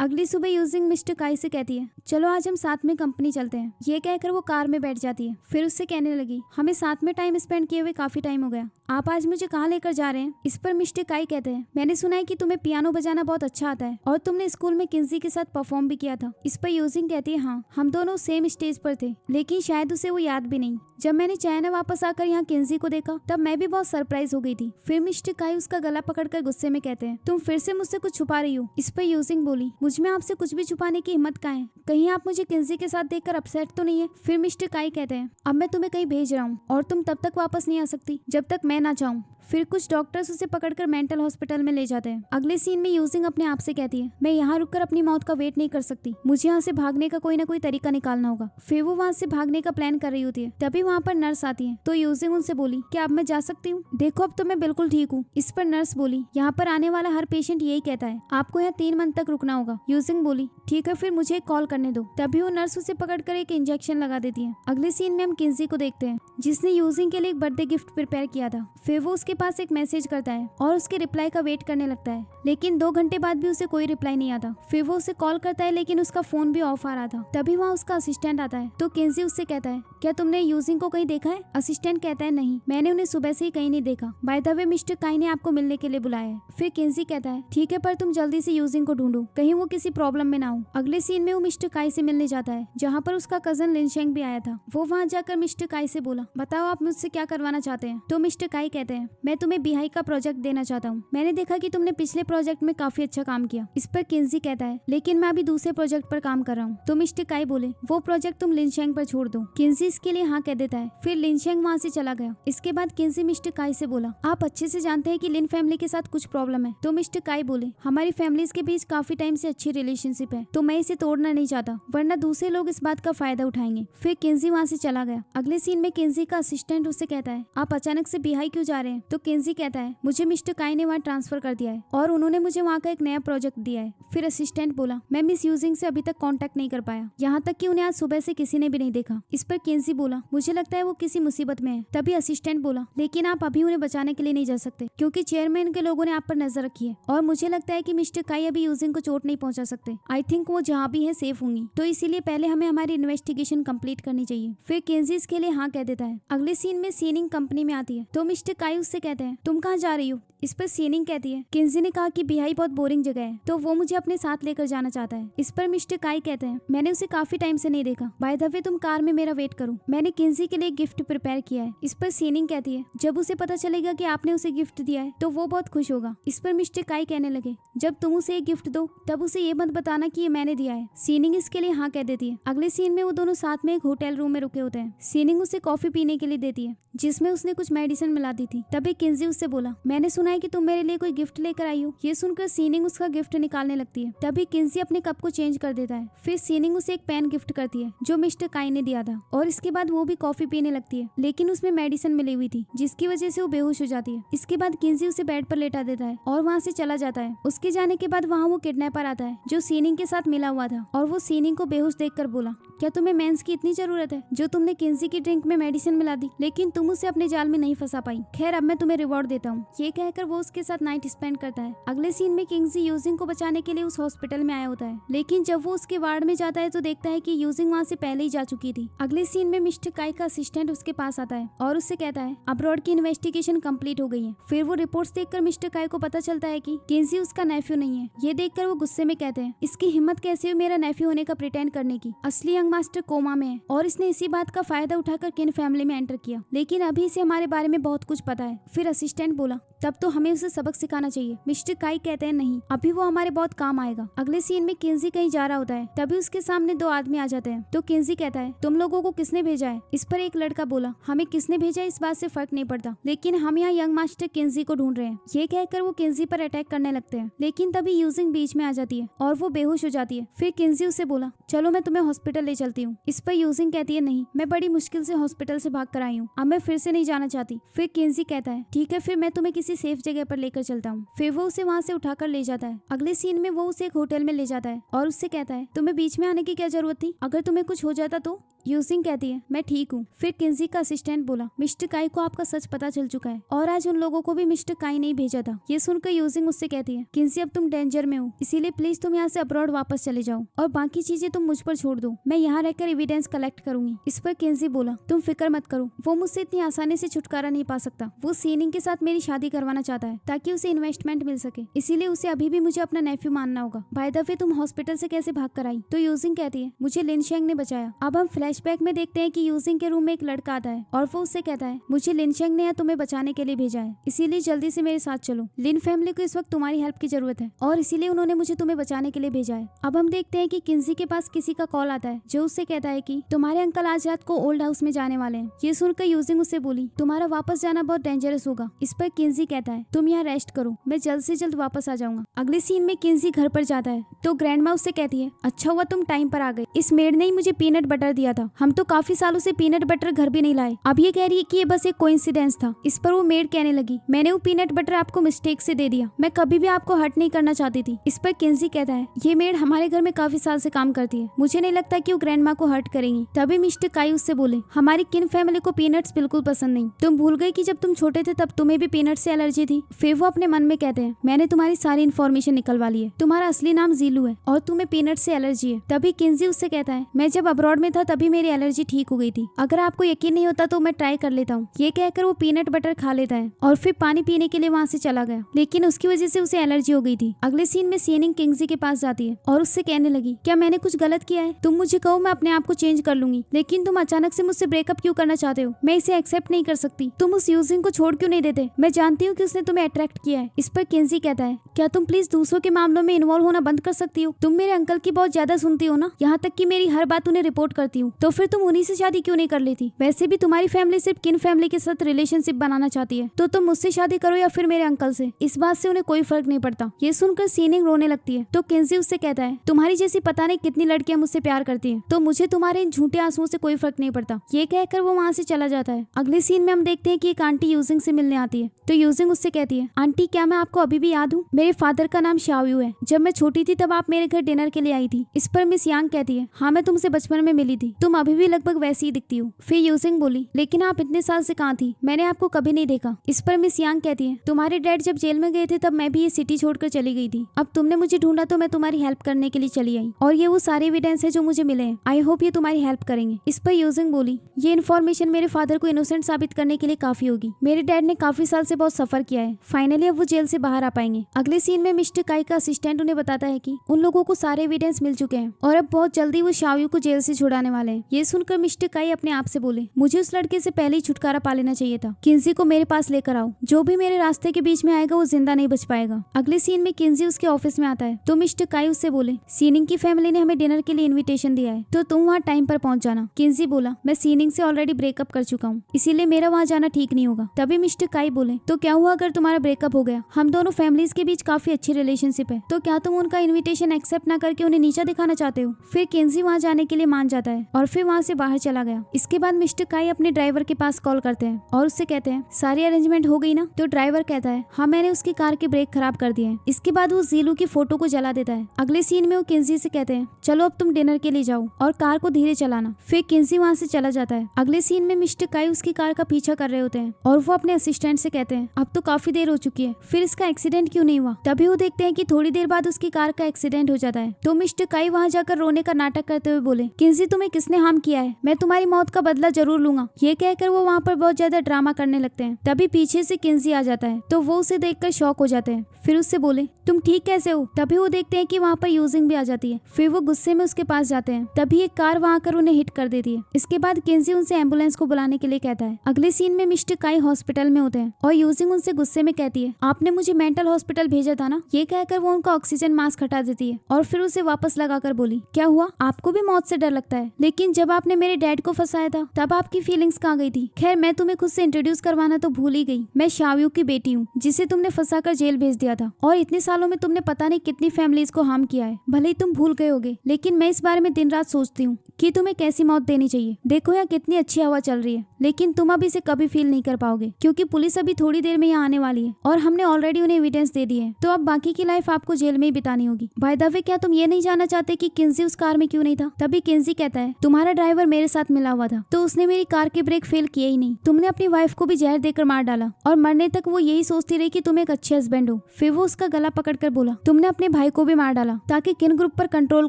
अगली सुबह यूजिंग मिस्टर काई से कहती है, चलो आज हम साथ में कंपनी चलते हैं। ये कहकर वो कार में बैठ जाती है। फिर उससे कहने लगी, हमें साथ में टाइम स्पेंड किए हुए काफी टाइम हो गया, आप आज मुझे कहाँ लेकर जा रहे हैं? इस पर मिस्टर काई कहते हैं, मैंने सुना है कि तुम्हें पियानो बजाना बहुत अच्छा आता है और तुमने स्कूल में किंजी के साथ परफॉर्म भी किया था। इस पर यूजिंग कहती है, हाँ, हम दोनों सेम स्टेज पर थे, लेकिन शायद उसे वो याद भी नहीं। जब मैंने चाइना वापस आकर यहाँ किंजी को देखा तब मैं भी बहुत सरप्राइज हो गई थी। फिर मिस्टर काई उसका गला पकड़कर गुस्से में कहते हैं, तुम फिर से मुझसे कुछ छुपा रही हो। इस पर यूजिंग बोली, मुझ में आपसे कुछ भी छुपाने की हिम्मत कहाँ है? कहीं आप मुझे किंजी के साथ देखकर अपसेट तो नहीं है? फिर मिस्टर काई कहते हैं, अब मैं तुम्हें कहीं भेज रहा हूँ और तुम तब तक वापस नहीं आ सकती जब तक मैं ना चाहूँ। फिर कुछ डॉक्टर्स उसे पकड़कर मेंटल हॉस्पिटल में ले जाते हैं। अगले सीन में यूजिंग अपने आप से कहती है, मैं यहाँ रुककर अपनी मौत का वेट नहीं कर सकती, मुझे यहाँ से भागने का कोई ना कोई तरीका निकालना होगा। फिर वो वहाँ से भागने का प्लान कर रही होती है। तभी वहाँ पर नर्स आती है तो यूजिंग उनसे बोली, क्या अब मैं जा सकती हूँ? देखो अब तो मैं बिल्कुल ठीक हूँ। इस पर नर्स बोली, यहाँ पर आने वाला हर पेशेंट यही कहता है, आपको यहाँ 3 मंथ तक रुकना होगा। यूजिंग बोली, ठीक है, फिर मुझे कॉल करने दो। तभी वो नर्स उसे पकड़कर एक इंजेक्शन लगा देती है। अगले सीन में हम किंजी को देखते हैं जिसने यूजिंग के लिए एक बर्थडे गिफ्ट प्रिपेयर किया था। फिर वो उसके पास एक मैसेज करता है और उसके रिप्लाई का वेट करने लगता है, लेकिन 2 घंटे बाद भी उसे कोई रिप्लाई नहीं आता। फिर वो उसे कॉल करता है लेकिन उसका फोन भी ऑफ आ रहा था। तभी वहाँ उसका असिस्टेंट आता है तो किंजी उससे कहता है, क्या तुमने यूजिंग को कहीं देखा है? असिस्टेंट कहता है, नहीं, मैंने उन्हें सुबह से ही कहीं नहीं देखा। बाय द वे मिस्टर काई ने आपको मिलने के लिए बुलाया है। फिर किंजी कहता है, ठीक है, पर तुम जल्दी से यूजिंग को ढूंढो, कहीं वो किसी प्रॉब्लम में ना हो। अगले सीन में वो मिस्टर काई से मिलने जाता है जहाँ पर उसका कजन लिनशेंग भी आया था। वो वहाँ जाकर मिस्टर काई से बोला, बताओ आप मुझसे क्या करवाना चाहते हैं? तो मिस्टर काई कहते हैं, मैं तुम्हें बिहाई का प्रोजेक्ट देना चाहता हूँ, मैंने देखा कि तुमने पिछले प्रोजेक्ट में काफी अच्छा काम किया। इस पर किंजी कहता है, लेकिन मैं अभी दूसरे प्रोजेक्ट पर काम कर रहा हूँ। तो मिस्टर काई बोले, वो प्रोजेक्ट तुम लिनशेंग पर छोड़ दो। किंजी इसके लिए हाँ कह देता है। फिर लिनशेंग वहाँ से चला गया। इसके बाद किंजी मिस्टर काई से बोला, आप अच्छे से जानते हैं कि लिन फैमिली के साथ कुछ प्रॉब्लम है। तो मिस्टर काई बोले, हमारी फैमिलीज के बीच काफी टाइम से अच्छी रिलेशनशिप है, तो मैं इसे तोड़ना नहीं चाहता, वरना दूसरे लोग इस बात का फायदा उठाएंगे। फिर किंजी वहाँ से चला गया। अगले सीन में किंजी का असिस्टेंट उससे कहता है, आप अचानक से बिहाई क्यों जा रहे हैं? तो किंजी कहता है, मुझे मिस्टर काई ने वहाँ ट्रांसफर कर दिया है और उन्होंने मुझे वहाँ का एक नया प्रोजेक्ट दिया है। फिर असिस्टेंट बोला, मैं मिस यूजिंग से अभी तक कांटेक्ट नहीं कर पाया, यहाँ तक कि उन्हें आज सुबह से किसी ने भी नहीं देखा। इस पर किंजी बोला, मुझे लगता है वो किसी मुसीबत में है। तभी असिस्टेंट बोला, लेकिन आप अभी उन्हें बचाने के लिए नहीं जा सकते क्योंकि चेयरमैन के लोगों ने आप पर नजर रखी है और मुझे लगता है कि मिस्टर काई अभी यूजिंग को चोट नहीं पहुंचा सकते। आई थिंक वो जहाँ भी है सेफ होंगी, तो इसीलिए पहले हमें हमारी इन्वेस्टिगेशन कंप्लीट करनी चाहिए। फिर किंजी इसके लिए हाँ कह देता है। अगले सीन में सीनिंग कंपनी में आती है तो मिस्टर काई उससे कहते हैं, तुम कहाँ जा रही हो? इस पर सीनिंग कहती है, किंजी ने कहा कि बिहाई बहुत बोरिंग जगह है तो वो मुझे अपने साथ लेकर जाना चाहता है। इस पर मिस्टर काई कहते हैं, मैंने उसे काफी टाइम से नहीं देखा, बाय द वे तुम कार में मेरा वेट करो, मैंने किंजी के लिए गिफ्ट प्रिपेयर किया है। इस पर सीनिंग कहती है, जब उसे पता चलेगा कि आपने उसे गिफ्ट दिया है तो वो बहुत खुश होगा। इस पर मिस्टर काई कहने लगे, जब तुम उसे एक गिफ्ट दो तब उसे ये मत बताना कि ये मैंने दिया है। सीनिंग इसके लिए हाँ कह देती है। अगले सीन में वो दोनों साथ में एक होटल रूम में रुके होते हैं। सीनिंग उसे कॉफी पीने के लिए देती है जिसमें उसने कुछ मेडिसिन मिला दी थी। तभी किंजी उससे बोला, मैंने सुना है कि तुम मेरे लिए कोई गिफ्ट लेकर आई हो। ये सुनकर सीनिंग उसका गिफ्ट निकालने लगती है। तभी किंजी अपने कप को चेंज कर देता है। फिर सीनिंग उसे एक पेन गिफ्ट करती है जो मिस्टर काई ने दिया था, और इसके बाद वो भी कॉफी पीने लगती है, लेकिन उसमें मेडिसिन मिली हुई थी जिसकी वजह से वो बेहोश हो जाती है। इसके बाद किंजी उसे बेड पर लेटा देता है और वहाँ से चला जाता है। उसके जाने के बाद वहाँ वो किडनैपर आता है जो सीनिंग के साथ मिला हुआ था, और वो सीनिंग को बेहोश देखकर बोला, क्या तुम्हें मेंस की इतनी जरूरत है जो तुमने किंजी की ड्रिंक में मेडिसिन मिला दी, लेकिन तुम उसे अपने जाल में नहीं फंसा पाई। खैर अब मैं तुम्हें रिवॉर्ड देता हूँ। ये कहकर वो उसके साथ नाइट स्पेंड करता है। अगले सीन में किंजी यूजिंग को बचाने के लिए उस हॉस्पिटल में आया होता है, लेकिन जब वो उसके वार्ड में जाता है तो देखता है कि यूजिंग वहाँ से पहले ही जा चुकी थी। अगले सीन में मिस्टर काई का असिस्टेंट उसके पास आता है और उससे कहता है अब्रॉड की इन्वेस्टिगेशन कंप्लीट हो गई है। फिर वो रिपोर्ट्स देखकर मिस्टर काई को पता चलता है कि किंजी उसका नेफ्यू नहीं है। ये देखकर वो गुस्से में कहते हैं, इसकी हिम्मत कैसे हुई मेरा नेफ्यू होने का प्रिटेंड करने की। असली यंग मास्टर कोमा में है और इसने इसी बात का फायदा उठाकर किन फैमिली में एंटर किया, लेकिन अभी इसे हमारे बारे में बहुत कुछ पता है। फिर असिस्टेंट बोला, तब तो हमें उसे सबक सिखाना चाहिए। मिस्टर काई कहते हैं नहीं, अभी वो हमारे बहुत काम आएगा। अगले सीन में किंजी कहीं जा रहा होता है, तभी उसके सामने दो आदमी आ जाते हैं। तो किंजी कहता है, तुम लोगों को किसने भेजा है। इस पर एक लड़का बोला, हमें किसने भेजा इस बात से फर्क नहीं पड़ता, लेकिन हम यहाँ यंग मास्टर किंजी को ढूंढ रहे हैं। ये कहकर वो किंजी पर अटैक करने लगते हैं, लेकिन तभी यूजिंग बीच में आ जाती है और वो बेहोश हो जाती है। फिर किंजी उसे बोला, चलो मैं तुम्हें हॉस्पिटल ले चलती हूँ। इस पर यूजिंग कहती है, नहीं, मैं बड़ी मुश्किल से हॉस्पिटल से भाग कर आई हूँ, अब मैं फिर से नहीं जाना चाहती। फिर किंजी कहता है, ठीक है, फिर मैं तुम्हें किसी सेफ जगह पर लेकर चलता हूँ। फिर वो उसे वहाँ से उठाकर ले जाता है। अगले सीन में वो उसे एक होटल में ले जाता है और उससे कहता है, तुम्हें बीच में आने की क्या जरूरत थी, अगर तुम्हें कुछ हो जाता तो। यूजिंग कहती है, मैं ठीक हूँ। फिर किंजी का असिस्टेंट बोला, मिस्टर काई को आपका सच पता चल चुका है और आज उन लोगों को भी मिस्टर काई ने ही भेजा था। ये सुनकर यूजिंग उससे कहती है, किंजी अब तुम डेंजर में हो, इसीलिए प्लीज तुम यहाँ से अब्रॉड वापस चले जाओ और बाकी चीजें तुम मुझ पर छोड़ दो, मैं यहाँ रहकर एविडेंस कलेक्ट करूंगी। इस पर किंजी बोला, तुम फिक्र मत करो, वो मुझसे इतनी आसानी से छुटकारा नहीं पा सकता। वो सीनिंग के साथ मेरी शादी करवाना चाहता है ताकि उसे इन्वेस्टमेंट मिल सके, इसीलिए उसे अभी भी मुझे अपना नेफ्यू मानना होगा। बाय द वे तुम हॉस्पिटल से कैसे भाग कर आई। तो यूजिंग कहती है, मुझे लिन शेंग ने बचाया। अब हम फ्लैशबैक में देखते हैं कि यूजिंग के रूम में एक लड़का आता है और वो उससे कहता है, मुझे लिन शेंग ने तुम्हें बचाने के लिए भेजा है, इसीलिए जल्दी से मेरे साथ चलो। लिन फैमिली को इस वक्त तुम्हारी हेल्प की जरूरत है और इसीलिए उन्होंने मुझे तुम्हें बचाने के लिए भेजा है। अब हम देखते हैं कि किंजी के पास किसी का कॉल आता है जो उससे कहता है कि तुम्हारे अंकल आज रात को ओल्ड हाउस में जाने वाले हैं। ये सुनकर यूजिंग उससे बोली, तुम्हारा वापस जाना बहुत डेंजरस होगा। इस पर किंजी कहता है, तुम यहाँ रेस्ट करो, मैं जल्द से जल्द वापस आ जाऊंगा। अगले सीन में किंजी घर पर जाता है तो ग्रैंडमा उससे कहती है, अच्छा हुआ तुम टाइम पर आ गए, इस मेड ने ही मुझे पीनट बटर दिया था, हम तो काफी सालों से पीनट बटर घर भी नहीं लाए। अब ये कह रही है कि ये बस एक कोइंसिडेंस था। इस पर वो मेड कहने लगी, मैंने वो पीनट बटर आपको मिस्टेक से दे दिया, मैं कभी भी आपको हर्ट नहीं करना चाहती थी। इस पर किंजी कहता है, ये मेड हमारे घर में काफी साल से काम करती है, मुझे नहीं लगता कि वो ग्रैंडमा को हर्ट करेंगी। तभी मिस्टर काई उससे बोले, हमारी किन फैमिली को पीनट्स बिल्कुल पसंद नहीं, तुम भूल गई कि जब तुम छोटे थे तब तुम्हें भी पीनट से एलर्जी थी। फिर वो अपने मन में कहते हैं, मैंने तुम्हारी सारी इन्फॉर्मेशन निकलवा ली है, तुम्हारा असली नाम जीलू है और तुम्हें पीनट से एलर्जी है। तभी किंजी उससे कहता है, मैं जब अब्रॉड में था तभी मेरी एलर्जी ठीक हो गई थी, अगर आपको यकीन नहीं होता तो मैं ट्राई कर लेता हूँ। ये कहकर वो पीनट बटर खा लेता है और फिर पानी पीने के लिए वहाँ से चला गया, लेकिन उसकी वजह से उसे एलर्जी हो गई थी। अगले सीन में सीनिंग किंजी के पास जाती है और उससे कहने लगी, क्या मैंने कुछ गलत किया है, तुम मुझे कहो मैं अपने आप को चेंज कर लूंगी, लेकिन तुम अचानक से मुझसे ब्रेकअप क्यों करना चाहते हो, मैं इसे एक्सेप्ट नहीं कर सकती। तुम उस यूजिंग को छोड़ क्यों नहीं देते, मैं जानती हूँ कि उसने तुम्हें अट्रैक्ट किया है। इस पर किंजी कहता है, क्या तुम प्लीज दूसरों के मामलों में इन्वॉल्व होना बंद कर सकती हो, तुम मेरे अंकल की बहुत ज्यादा सुनती हो ना, यहाँ तक कि मेरी हर बात उन्हें रिपोर्ट करती हूँ, तो फिर तुम उन्हीं से शादी क्यों नहीं कर लेती। वैसे भी तुम्हारी फैमिली सिर्फ किन फैमिली के साथ रिलेशनशिप बनाना चाहती है, तो तुम मुझसे शादी करो या फिर मेरे अंकल से, इस बात से उन्हें कोई फर्क नहीं पड़ता। ये सुनकर सीनिंग रोने लगती है तो किंजी उससे कहता है, तुम्हारी जैसी पता नहीं कितनी लड़कियां मुझसे प्यार करती हैं, तो मुझे तुम्हारे इन झूठे आंसुओं से कोई फर्क नहीं पड़ता। ये कहकर वो वहाँ से चला जाता है। अगले सीन में हम देखते हैं कि एक आंटी यूजिंग से मिलने आती है तो यूजिंग उससे कहती है, आंटी क्या मैं आपको अभी भी याद हूँ, मेरे फादर का नाम शाओयू है, जब मैं छोटी थी तब आप मेरे घर डिनर के लिए आई थी। इस पर मिस यांग कहती है, हाँ मैं तुमसे बचपन में मिली थी, तुम अभी भी लगभग वैसी ही दिखती हो। फिर यूजिंग बोली, लेकिन आप इतने साल से कहाँ थी, मैंने आपको कभी नहीं देखा। इस पर मिस यांग कहती है, तुम्हारे डैड जब जेल में गए थे तब मैं भी ये सिटी छोड़कर चली गई थी, अब तुमने मुझे ढूंढा तो मैं तुम्हारी हेल्प करने के लिए चली आई, और ये वो सारे एविडेंस है जो मुझे मिले हैं, आई होप ये तुम्हारी हेल्प करेंगे। इस पर यूजिंग बोली, ये इन्फॉर्मेशन मेरे फादर को इनोसेंट साबित करने के लिए काफी होगी, मेरे डैड ने काफी साल से बहुत सफर किया है, फाइनली अब वो जेल से बाहर आ पाएंगे। अगले सीन में मिस्टर काई का असिस्टेंट उन्हें बताता है कि उन लोगों को सारे एविडेंस मिल चुके हैं और अब बहुत जल्दी वो शाओयू को जेल से छुड़ाने वाले हैं। है। ये सुनकर मिस्टर काई अपने आप से बोले, मुझे उस लड़के से पहले ही छुटकारा पा लेना चाहिए था। किंजी को मेरे पास लेकर आओ, जो भी मेरे रास्ते के बीच में आएगा वो जिंदा नहीं बच पाएगा। अगले सीन में किंजी उसके ऑफिस में आता है तो मिस्टर काई उससे बोले, सीनिंग की फैमिली ने हमें डिनर के लिए इन्विटेशन दिया है तो तुम वहाँ टाइम पर पहुंच जाना। किंजी बोला, मैं सीनिंग से ऑलरेडी ब्रेकअप कर चुका हूँ, इसीलिए मेरा वहाँ जाना ठीक नहीं होगा। तभी मिस्टर काई बोले, तो क्या हुआ अगर तुम्हारा ब्रेकअप हो गया? हम दोनों फैमिलीज के बीच काफी अच्छी रिलेशनशिप है, तो क्या तुम उनका इन्विटेशन एक्सेप्ट ना करके उन्हें नीचा दिखाना चाहते हो? फिर किंजी वहाँ जाने के लिए मान जाता है और फिर वहाँ से बाहर चला गया। इसके बाद मिस्टर काई अपने ड्राइवर के पास कॉल करते हैं और उससे कहते हैं, सारी अरेंजमेंट हो गई ना? तो ड्राइवर कहता है, हाँ मैंने उसकी कार के ब्रेक खराब कर दिए हैं। इसके बाद वो जीलू की फोटो को जला देता है। अगले सीन में वो किंजी से कहते हैं, चलो अब तुम डिनर के लिए जाओ और कार को धीरे चलाना। फिर किंजी वहाँ से चला जाता है। अगले सीन में मिस्टर काई उसकी कार का पीछा कर रहे होते हैं और वो अपने असिस्टेंट से कहते हैं, अब तो काफी देर हो चुकी है, फिर इसका एक्सीडेंट क्यों नहीं हुआ? तभी वो देखते हैं कि थोड़ी देर बाद उसकी कार का एक्सीडेंट हो जाता है। तो मिस्टर काई वहाँ जाकर रोने का नाटक करते हुए बोले, किंजी तुम्हें किसने हार्म किया है? मैं तुम्हारी मौत का बदला जरूर लूंगा। ये कहकर वो वहाँ पर बहुत ज्यादा ड्रामा करने लगते हैं। तभी पीछे से किंजी आ जाता है तो वो उसे देखकर शॉक हो जाते हैं। फिर उससे बोले, तुम ठीक कैसे हो? तभी वो देखते हैं कि वहाँ पर यूजिंग भी आ जाती है। फिर वो गुस्से में उसके पास जाते हैं। तभी एक कार वहाँ आकर उन्हें हिट कर देती है। इसके बाद किंजी उनसे एम्बुलेंस को बुलाने के लिए कहता है। अगले सीन में मिस्टर काई हॉस्पिटल में होते हैं और यूजिंग उनसे गुस्से में कहती है, आपने मुझे मेंटल हॉस्पिटल भेजा था ना? ये कहकर वो उनका ऑक्सीजन मास्क हटा देती है और फिर उसे वापस लगाकर बोली, क्या हुआ? आपको भी मौत से डर लगता है? लेकिन जब आपने मेरे डैड को फंसाया था तब आपकी फीलिंग्स कहाँ गई थी? खैर मैं तुम्हें खुद से इंट्रोड्यूस करवाना तो भूल ही गई। मैं शावयू की बेटी हूँ जिसे तुमने फंसाकर जेल भेज दिया था और इतने सालों में तुमने पता नहीं कितनी फैमिलीज को हार्म किया है। भले ही तुम भूल गए होगे लेकिन मैं इस बारे में दिन रात सोचती हूँ कि तुम्हें कैसी मौत देनी चाहिए। देखो यहाँ कितनी अच्छी हवा चल रही है लेकिन तुम अब इसे कभी फील नहीं कर पाओगे क्योंकि पुलिस अभी थोड़ी देर में यहाँ आने वाली है और हमने ऑलरेडी उन्हें एविडेंस दे दिए है। तो अब बाकी की लाइफ आपको जेल में ही बितानी होगी। बाय द वे क्या तुम ये नहीं जानना चाहते कि किंजी उस कार में क्यों नहीं था? तभी किंजी कहता है, तुम्हारा ड्राइवर मेरे साथ मिला हुआ था तो उसने मेरी कार के ब्रेक फेल किए ही नहीं। तुमने अपनी वाइफ को भी जहर देकर मार डाला और मरने तक वो यही सोचती रही कि तुम एक अच्छे हस्बैंड हो। फिर वो उसका गला पकड़कर बोला, तुमने अपने भाई को भी मार डाला ताकि किन ग्रुप पर कंट्रोल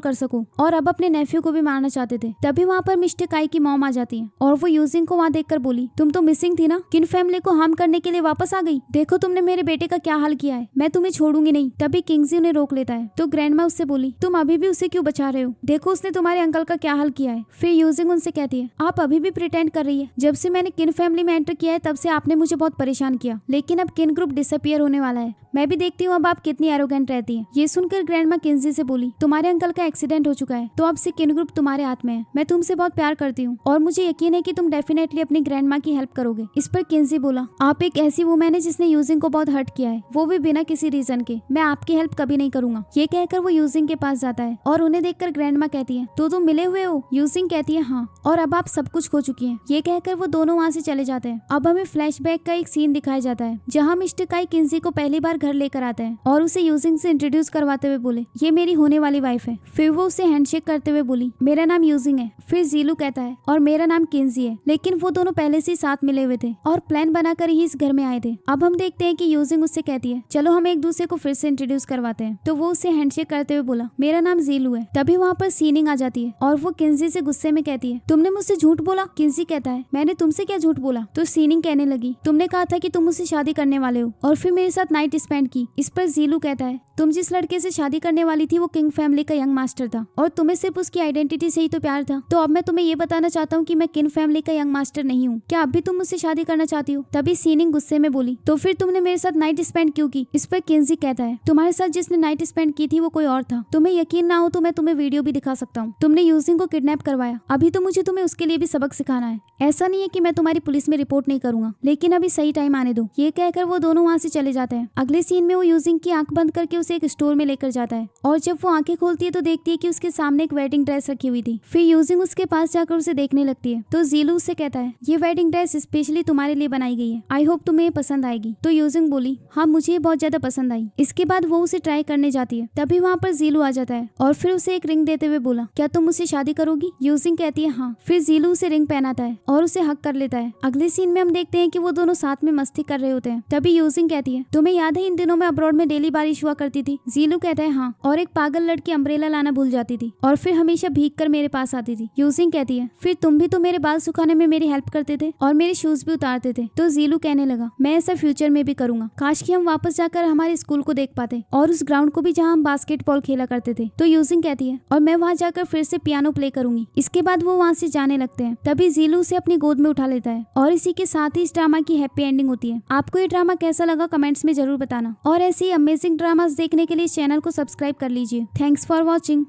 कर सको और अब अपने नेफ्यू को भी मारना चाहते थे। तभी वहाँ पर मिस्टर काई की मॉम आ जाती है और वो यूजिंग को वहाँ देखकर बोली, तुम तो मिसिंग थी ना? किन फैमिली को हार्म करने के लिए वापस आ गई? देखो तुमने मेरे बेटे का क्या हाल किया है, मैं तुम्हें छोड़ूंगी नहीं। तभी किंगजी उन्हें रोक लेता है तो ग्रैंडमा उससे बोली, तुम अभी भी उसे क्यों बचा रहे हो? देखो उसने तुम्हारे अंकल का क्या हाल किया है। फिर यूजिंग उनसे कहती है, आप अभी भी प्रिटेंड कर रही है? जब से मैंने किन फैमिली में एंटर किया है तब से आपने मुझे बहुत परेशान किया, लेकिन अब किन ग्रुप डिसअपियर होने वाला है। मैं भी देखती हूँ अब आप कितनी एरोगेंट रहती है। ये सुनकर ग्रैंडमा किंजी से बोली, तुम्हारे अंकल का एक्सीडेंट हो चुका है तो अब से किन ग्रुप तुम्हारे हाथ में है। मैं तुमसे बहुत प्यार करती हूँ और मुझे यकीन है कि तुम डेफिनेटली अपनी ग्रैंडमा की हेल्प करोगे। इस पर किंजी बोला, आप एक ऐसी वुमेन है जिसने यूजिंग को बहुत हर्ट किया है, वो भी बिना किसी रीजन के। मैं आपकी हेल्प कभी नहीं करूंगा। ये कहकर वो यूजिंग के पास जाता है और उन्हें देखकर ग्रैंडमा कहती है, तो तुम मिले हुए हो? यूजिंग कहती है, हाँ, और अब आप सब कुछ खो चुकी हैं। ये कहकर वो दोनों वहाँ से चले जाते हैं। अब हमें फ्लैशबैक का एक सीन दिखाया जाता है जहाँ मिस्टर काई किंजी को पहली बार घर लेकर आता है और उसे यूजिंग से इंट्रोड्यूस करवाते हुए बोले, ये मेरी होने वाली वाइफ है। फिर वो उसे हैंडशेक करते हुए बोली, मेरा नाम यूजिंग है। फिर जीलू कहता है, और मेरा नाम किंजी है। लेकिन वो दोनों पहले से साथ मिले हुए थे और प्लान बनाकर ही इस घर में आए थे। अब हम देखते हैं कि यूजिंग उससे कहती है, चलो हम एक दूसरे को फिर से इंट्रोड्यूस करवाते हैं। तो वो उसे हैंडशेक करते हुए बोला, मेरा नाम जीलू है। तभी वहाँ पर सीनिंग आ जाती है और वो किंजी से गुस्से में कहती है, तुमने मुझसे झूठ बोला। किंजी कहता है, मैंने तुमसे क्या झूठ बोला? तो सीनिंग कहने लगी, तुमने कहा था कि तुम मुझसे शादी करने वाले हो और फिर मेरे साथ नाइट स्पेंड की। इस पर जीलू कहता है, तुम जिस लड़के से शादी करने वाली थी वो किंग फैमिली का यंग मास्टर था और तुम्हें सिर्फ उसकी आइडेंटिटी से ही तो प्यार था। तो अब मैं तुम्हें ये बताना चाहता हूँ कि मैं किंग फैमिली का यंग मास्टर नहीं हूँ। क्या अब भी तुम मुझसे शादी करना चाहती हो? तभी सीनिंग गुस्से में बोली, तो फिर तुमने मेरे साथ नाइट स्पेंड क्यों की? इस पर किंजी कहता है, तुम्हारे साथ जिसने नाइट स्पेंड की थी वो कोई और था। तुम्हें यकीन ना हो तो मैं तुम्हें वीडियो भी दिखा सकता हूँ। तुमने यूजिंग को किडनैप करवाया, अभी तो मुझे तुम्हें उसके लिए भी सबक सिखाना है। ऐसा नहीं है कि मैं तुम्हारी पुलिस में रिपोर्ट नहीं करूंगा, लेकिन अभी सही टाइम आने दो। ये कहकर वो दोनों वहाँ से चले जाते हैं। अगले सीन में वो यूजिंग की आंख बंद करके उसे एक स्टोर में लेकर जाता है और जब वो आंखें खोलती है तो देखती है कि उसके सामने एक वेडिंग ड्रेस रखी हुई थी। फिर यूजिंग उसके पास जाकर उसे देखने लगती है तो जीलू उससे कहता है, ये वेडिंग ड्रेस स्पेशली तुम्हारे लिए बनाई गई है, आई होप तुम्हें पसंद आएगी। तो यूजिंग बोली, हाँ मुझे ये बहुत ज्यादा पसंद आई। इसके बाद वो उसे ट्राई करने जाती है। तभी वहाँ पर जीलू आ जाता है और फिर उसे एक रिंग देते हुए बोला, क्या तुम मुझसे शादी करोगी? यूजिंग कहती है, हाँ। फिर जीलू उसे रिंग पहनाता है और उसे हक कर लेता है। अगले सीन में हम देखते हैं कि वो दोनों साथ में मस्ती कर रहे होते हैं। तभी यूजिंग कहती है, तुम्हें याद है इन दिनों में अब्रॉड में डेली बारिश हुआ करती थी? जीलू कहता है हाँ, और एक पागल लड़की अम्ब्रेला लाना भूल जाती थी और फिर हमेशा भीग कर मेरे पास आती थी। यूजिंग कहती है फिर तुम भी तो मेरे बाल सुखाने में मेरी हेल्प करते थे और मेरे शूज भी उतारते थे। तो जीलू कहने लगा मैं ऐसा फ्यूचर में भी करूंगा, काश कि हम वापस जाकर हमारे स्कूल को देख पाते और उस ग्राउंड को भी जहाँ हम बास्केटबॉल खेला करते थे। तो यूजिंग कहती है और मैं वहाँ जाकर फिर से पियानो प्ले करूंगी। इसके बाद वो वहाँ से जाने लगते हैं। तभी जीलू उसे अपनी गोद में उठा लेता है और इसी के साथ ही इस ड्रामा की हैप्पी एंडिंग होती है। आपको ये ड्रामा कैसा लगा कमेंट्स में जरूर बताना और ऐसी अमेजिंग ड्रामास देखने के लिए चैनल को सब्सक्राइब कर लीजिए। Thanks for watching.